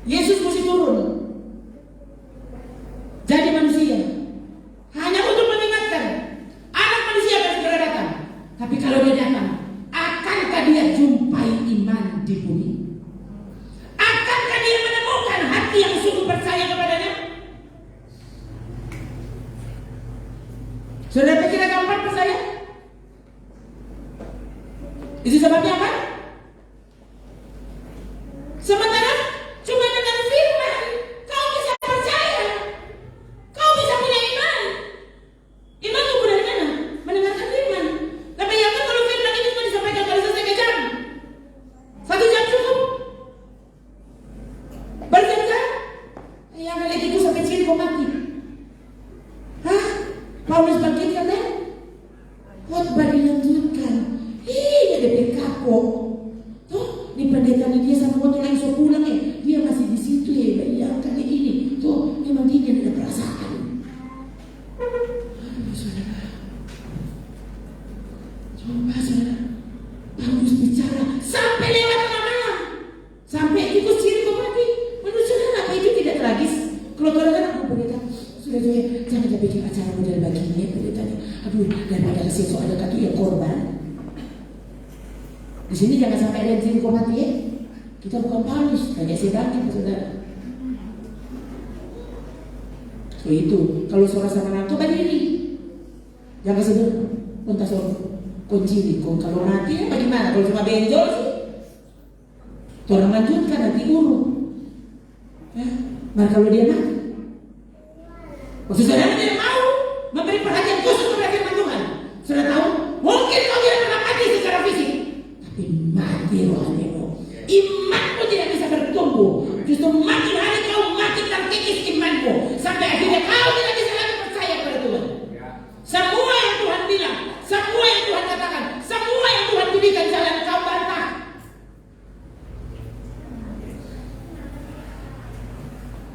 Yesus mesti turun jadi manusia hanya untuk mengingatkan anak manusia akan segera datang. Tapi kalau dia datang, akankah dia jumpai iman di bumi? Akankah dia menemukan hati yang sungguh percaya kepadanya? Saudara pikir gampang percaya? Itu sebabnya apa? Sementara cuma dengan firman kau bisa percaya, kau bisa punya iman. Iman itu dari mana? Mendengarkan firman. Tapi ya kan kalau firman itu cuma disampaikan kali selesai jam, 1 jam cukup. Berjam-jam, yang lagi itu sampai ciri kau mati. Hah? Paulus bangkitkan deh. Khotbah dilanjutkan. Ada PKO. Tuh, di pendeta dia sama waktu lain so pulang dia masih di situ bayangkan ini. Tuh, memang dia tidak ada perasaan. Saudara, coba saudara, Paulus bicara sampai lewat tengah malam, sampai ikut ciri kau mati. Menurut saudara apa itu tidak tragis? Kalau saudara aku pendeta, sudah jangan bikin acara model begini pendetanya. Aduh, daripada kasih soal ada katu yang korban. Di sini jangan sampai ada ciri kau mati ya. Kita bukan Paulus, hanya si bangkit saudara. So itu, kalau suara sama nantu berdiri, jangan sebut kontas kunci nih. Kalau mati ya bagaimana? Kalau cuma benjol sih, Orang lanjutkan nanti urut. Ya. Nah kalau dia mati, maksud saudara tidak mau memberi perhatian khusus kepada firman Tuhan. Sudah tahu? Mungkin kau tidak pernah mati secara fisik, tapi mati rohanimu. Imanmu tidak bisa bertumbuh. Justru makin hari kau makin terkikis imanmu, sampai akhirnya kau tidak bisa lagi percaya pada Tuhan. Semua yang Tuhan bilang, semua yang Tuhan katakan, semua yang Tuhan tunjukkan jalan, kau bantah.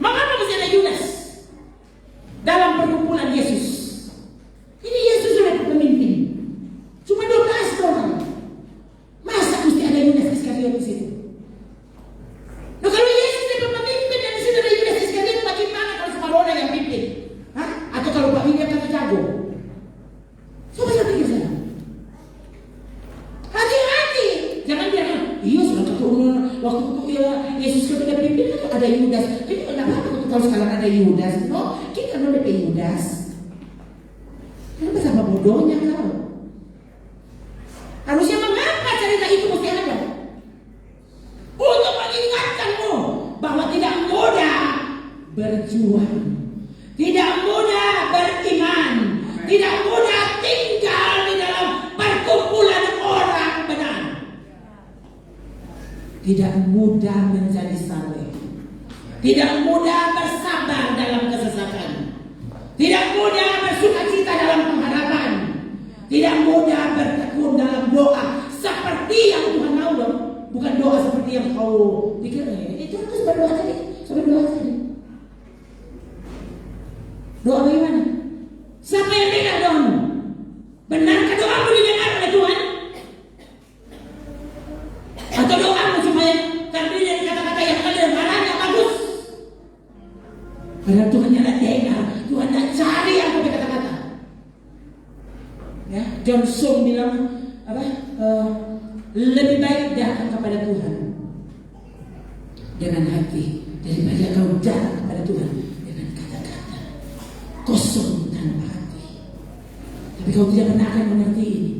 Mengapa mesti ada Yudas dalam perkumpulan Yesus? Ini Yesus sudah pemimpin, cuma 12 orang. Masa mesti ada Yudas Iskariot di situ? Nah kalau Yesus yang pemimpin dan di situ ada Yudas Iskariot, bagaimana kalau Samarona yang pimpin? Hah? Atau kalau Pak William kata jago? Coba saya pikir saya. Hati-hati, jangan bilang, iya sudah keturunan waktu ya Yesus ketika pimpin ada Yudas. Jadi kenapa kalau sekarang ada Yudas? No, kita kan udah Yudas. Kenapa sama bodohnya kau? Harusnya mengapa cerita itu mesti ada? Untuk mengingatkanmu bahwa tidak mudah berjuang, tidak mudah beriman, tidak mudah tinggal di dalam perkumpulan orang benar, tidak mudah menjadi saleh, tidak mudah bersabar dalam kesesatan, tidak mudah bersukacita dalam pengharapan, tidak mudah bertekun dalam doa seperti yang Tuhan mau dong. Bukan doa seperti yang kau pikir. Itu harus berdoa tadi. Sampai doa tadi. Doa bagaimana? Siapa yang dengar doamu? Benarkah doamu didengar oleh Tuhan? Atau doamu cuma yang terdiri dari kata-kata yang kedengaran yang bagus? Padahal Tuhan yang dengar, Tuhan yang cari apa kata-kata. Ya, Johnson bilang apa? Lebih baik datang kepada Tuhan dengan hati daripada kau datang kepada Tuhan dengan kata-kata kosong tanpa hati. Tapi kau tidak pernah akan mengerti ini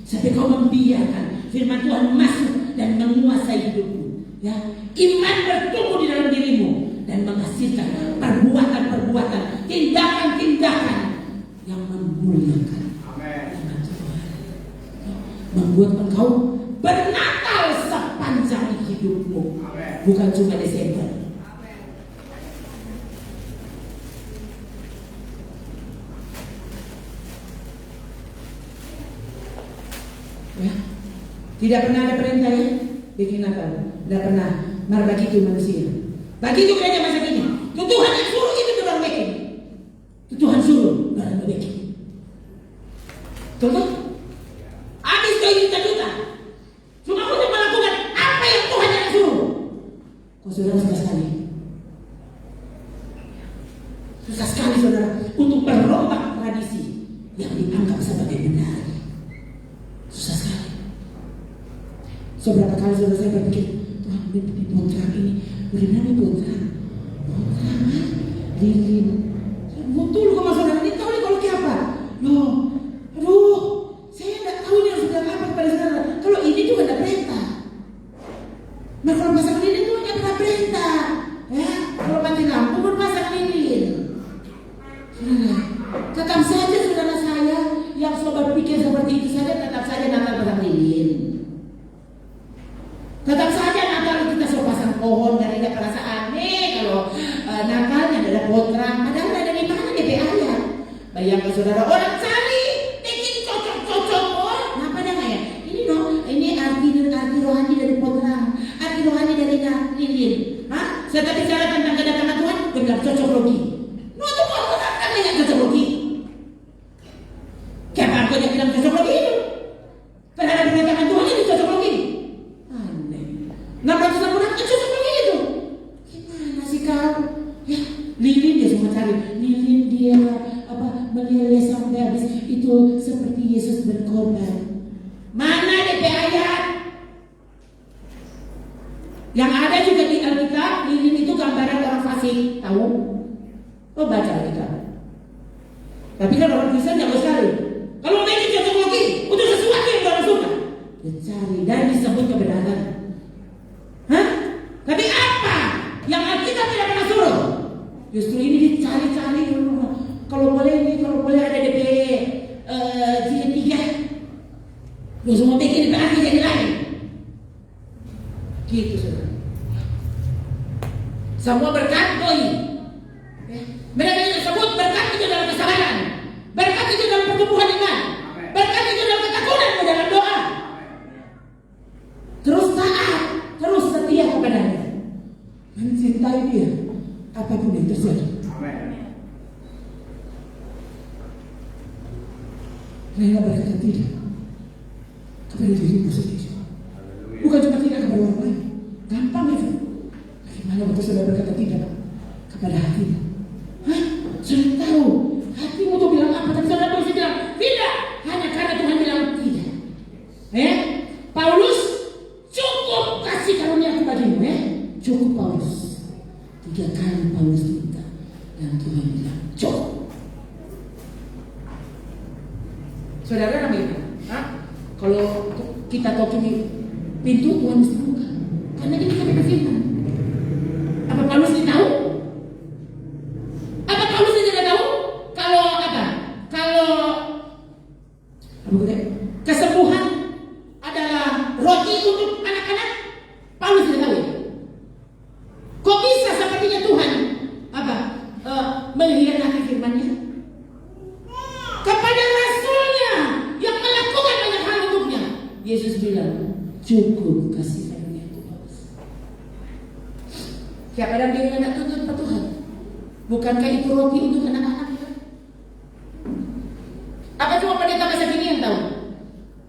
sampai kau membiarkan firman Tuhan masuk dan menguasai hidupmu. Ya, iman bertumbuh di dalam dirimu dan menghasilkan perbuatan-perbuatan, tindakan-tindakan yang memuliakan nama Tuhan, membuat engkau bernakal sepanjang hidupmu. Bukan cuma Desember. Ya. Tidak pernah ada perintah ya bikin Natal. Tidak pernah. Mar begitu manusia. Begitu gereja masa kini. Itu Tuhan yang suruh itu orang bikin. Itu Tuhan suruh orang bikin. Contoh. Habis 2 juta. Cuma untuk melakukan apa yang Tuhan yang suruh. Kau saudara susah sekali. Susah sekali saudara untuk merombak tradisi yang dianggap sebagai benar. Susah sekali. Seberapa kali saudara saya berpikir, Tuhan beri kontrak ini, beri nama kontrak. Kontrak lilin. Betul kok mas saudara, ini tahu nih kalau kayak apa? Loh, aduh, saya tidak tahu ini harus bilang apa kepada saudara. Kalau ini juga ada perintah. Nah kalau pasang lilin itu ada perintah. Ya, kalau mati lampu pun pasang lilin. Saudara, tetap saja saudara saya yang sobat pikir seperti itu saja tetap saja Natal pasang lilin. Tetap saja Natal kita suruh pasang pohon dan tidak merasa aneh kalau Natalnya ada potram. Padahal ada di mana DP ayat. Bayangkan saudara orang cari bikin cocok-cocok oh, apa namanya? Ini dong, ini arti rohani dari potram, arti rohani dari lilin. Hah? Saya tadi bicara tentang kedatangan Tuhan, benar cocok logi. No itu potram kan banyak cocok logi. Kapan kau yang bilang cocok logi itu? Terhadap kedatangan Tuhan ini cocok logi. Aneh. 600 tahun cocok logi itu. Gimana sih kau? Ya, lilin dia semua cari. Lilin dia meleleh sampai habis itu seperti Yesus berkorban. Mana DP ayat? Yang ada juga di Alkitab, lilin itu gambaran orang fasik, tahu? Oh baca Alkitab. Tapi kan orang Kristen jauh sekali. Kalau bikin cocok lagi untuk sesuatu yang orang suka, dia cari dan disebut kebenaran. Hah? Justru ini dicari-cari. Kalau boleh ini, kalau boleh ada DP jilid 3. Lu semua bikin DP akhir jadi lain. Gitu saudara. Semua berkat doi. Mereka yang disebut berkat itu dalam kesabaran, berkat itu dalam pertumbuhan iman, berkat itu dalam ketekunan dalam doa. Terus taat, terus setia kepadanya, mencintai dia apapun yang terjadi. Rela berkata tidak kepada dirimu sendiri, bukan cuma tidak kepada orang lain. Gampang itu. Bagaimana waktu saudara berkata tidak kepada hatimu? Hah? Sudah tahu hatimu tuh bilang apa, tapi saudara bisa bilang tidak hanya karena Tuhan bilang tidak. Paulus, cukup kasih karunia kepada-Mu, cukup Paulus. 3 kali Paulus minta dan Tuhan bilang cukup. Saudara namanya, kalau kita toki pintu, Tuhan mesti buka. Karena ini kami berfirman. Apa Paulus tidak tahu? Apa Paulus tidak tahu? Kalau apa? Kalau kesembuhan adalah roti untuk anak-anak, Paulus tidak tahu ya? Kok bisa sepertinya Tuhan menghianati firman-Nya kepada rasulnya yang melakukan banyak hal untuknya? Yesus bilang cukup kasih karunia Paulus. Siapa yang dia hendak tuntut ke Tuhan? Bukankah itu roti untuk anak-anak? Apa cuma pendeta masa kini yang tahu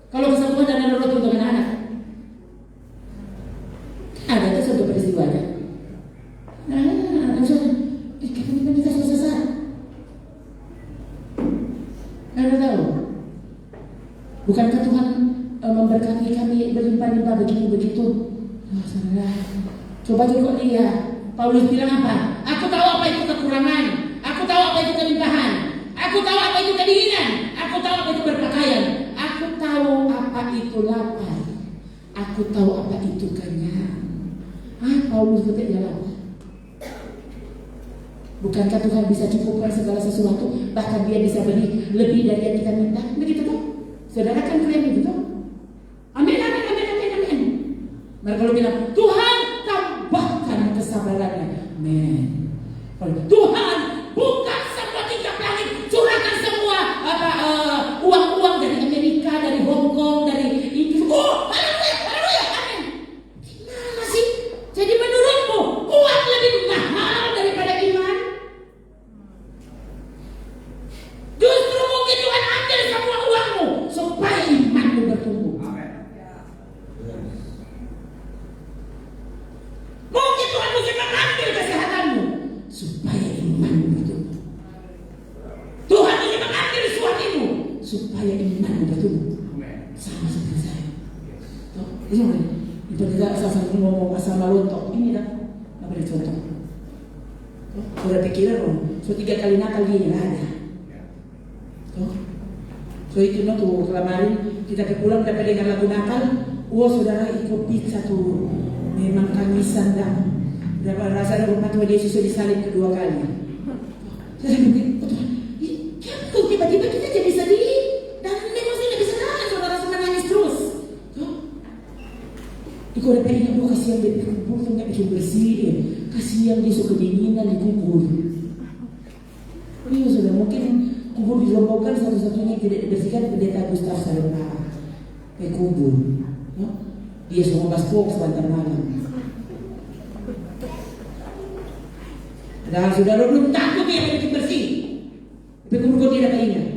kalau kesembuhan adalah roti untuk anak-anak? Ada itu satu peristiwanya. Kita ini pendeta susah-susah. Anda tahu? Bukankah Tuhan memberkati kami berlimpah-limpah begini begitu? Coba juga lihat. Paulus bilang apa? Aku tahu apa itu kekurangan. Aku tahu apa itu kelimpahan. Aku tahu apa itu kedinginan. Aku tahu apa itu berpakaian. Aku tahu apa itu lapar. Aku tahu apa itu kenyang. Paulus betul dia lapar. Bukankah Tuhan bisa cukupkan segala sesuatu? Bahkan dia bisa beri lebih dari yang kita minta. Begitu tuh. Saudara kan kalian begitu? Amin, amin, amin, amin, amin. Mereka kalau bilang, Tuhan tambahkan kesabarannya. Amin. Tuhan buka semua tingkap langit, curahkan semua uang-uang dari Amerika, dari Hong Kong, dari Inggris. Haleluya, haleluya, amin. Gimana sih? Jadi menurutmu uang lebih mahal daripada iman? Justru mungkin Tuhan ambil semua uangmu supaya imanmu bertumbuh. Mungkin Tuhan mesti mengambil kesehatanmu supaya imanmu bertumbuh. Tuhan mesti mengambil suamimu supaya imanmu bertumbuh. Sama seperti saya. Ini mana? Itu tidak asal ngomong asal malontok. Ini dah. Apa ada contoh? Sudah pikiran loh. So 3 kali nakal dia nggak ada. So itu no tuh kemarin kita pulang dapat dengar lagu Natal. Saudara ikut pizza tuh. Memang tangisan dah. Dapat rasa rumah Tuhan Yesus disalib kedua kali. Saya bilang, kok tiba-tiba kita jadi sedih dan emosi tidak bisa nahan, saudara senang nangis terus. Ikut ada pengen kasihan dia kubur tuh nggak bikin bersih. Kasihan dia suka kedinginan di kubur. Ini sudah mungkin kubur dirobohkan satu-satunya yang tidak dibersihkan pendeta Gustav Salona. Kubur. Dia semua baspok sebentar malam. Dan saudara belum takut dia bikin bersih. Tapi kubur dia dapat ingat.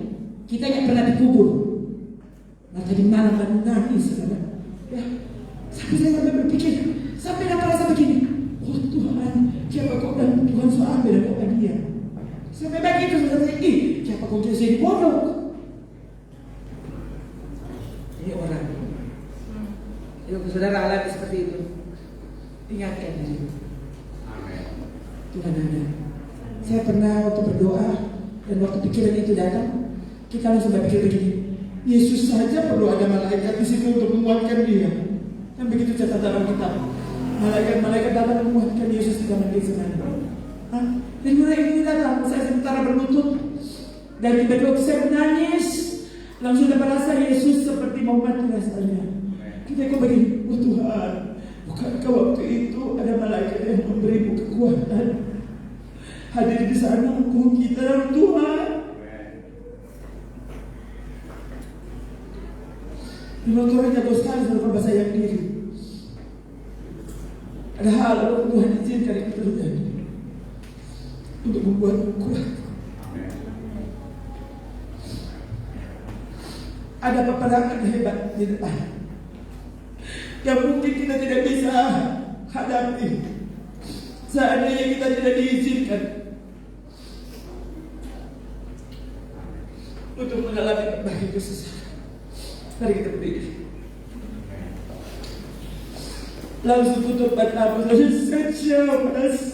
Kita yang pernah dikubur. Nah tadi malam kan nangis saudara. Ya, sampai saya berpikir, sampai dapat rasa begini. Tuhan, siapa kau dan Tuhan sudah ambil dan kau dia. Sampai begitu saudara, siapa kau jadi bodoh? Ini orang. Yuk saudara alami seperti itu. Ingatkan diri. Tuhan ada. Saya pernah waktu berdoa dan waktu pikiran itu datang, kita langsung berpikir begini. Yesus saja perlu ada malaikat di situ untuk menguatkan dia. Dan begitu catatan dalam kitab. Malaikat datang menguatkan Yesus di dalam Getsemani. Dan mulai ini datang, saya sementara berlutut dan tiba-tiba saya menangis. Langsung dapat rasa Yesus seperti mau mati rasanya. Kita kok begini, oh Tuhan, bukankah waktu itu ada malaikat yang memberimu kekuatan? Hadir di sana, kita dalam Tuhan. Memang Tuhan jago sekali sama hamba saya sendiri. Ada hal yang Tuhan izinkan itu terjadi untuk membuatmu kuat. Ada peperangan hebat di depan yang mungkin kita tidak bisa hadapi seandainya kita tidak diizinkan untuk mengalami berbagai kesusahan. Mari kita berdiri. Langsung tutup matamu. Terima kasih.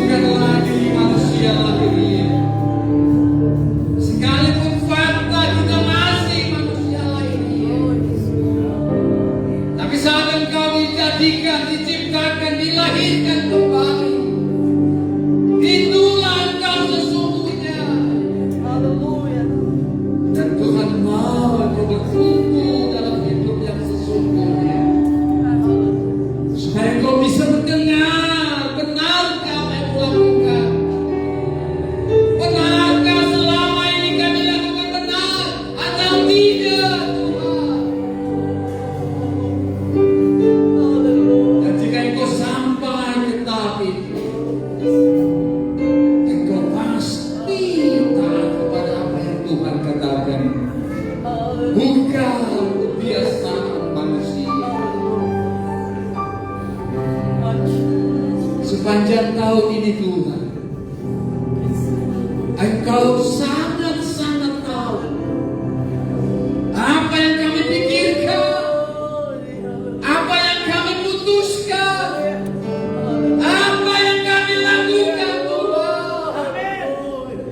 bukan lagi manusia lahiriah. Sekalipun fakta kita masih manusia lahiriah, tapi saat engkau dijadikan, diciptakan, dilahirkan kembali, itulah engkau sesungguhnya. Haleluya. Dan Tuhan mau engkau bertumbuh dalam hidup yang sesungguhnya, supaya engkau bisa mendengar benarkah apa yang kulakukan, benarkah selama ini kami lakukan benar atau tidak, Tuhan. Dan jika engkau sampai ke tahap itu, engkau pasti taat kepada apa yang Tuhan katakan, bukan kebiasaan manusia. Sepanjang tahun ini Tuhan, engkau sangat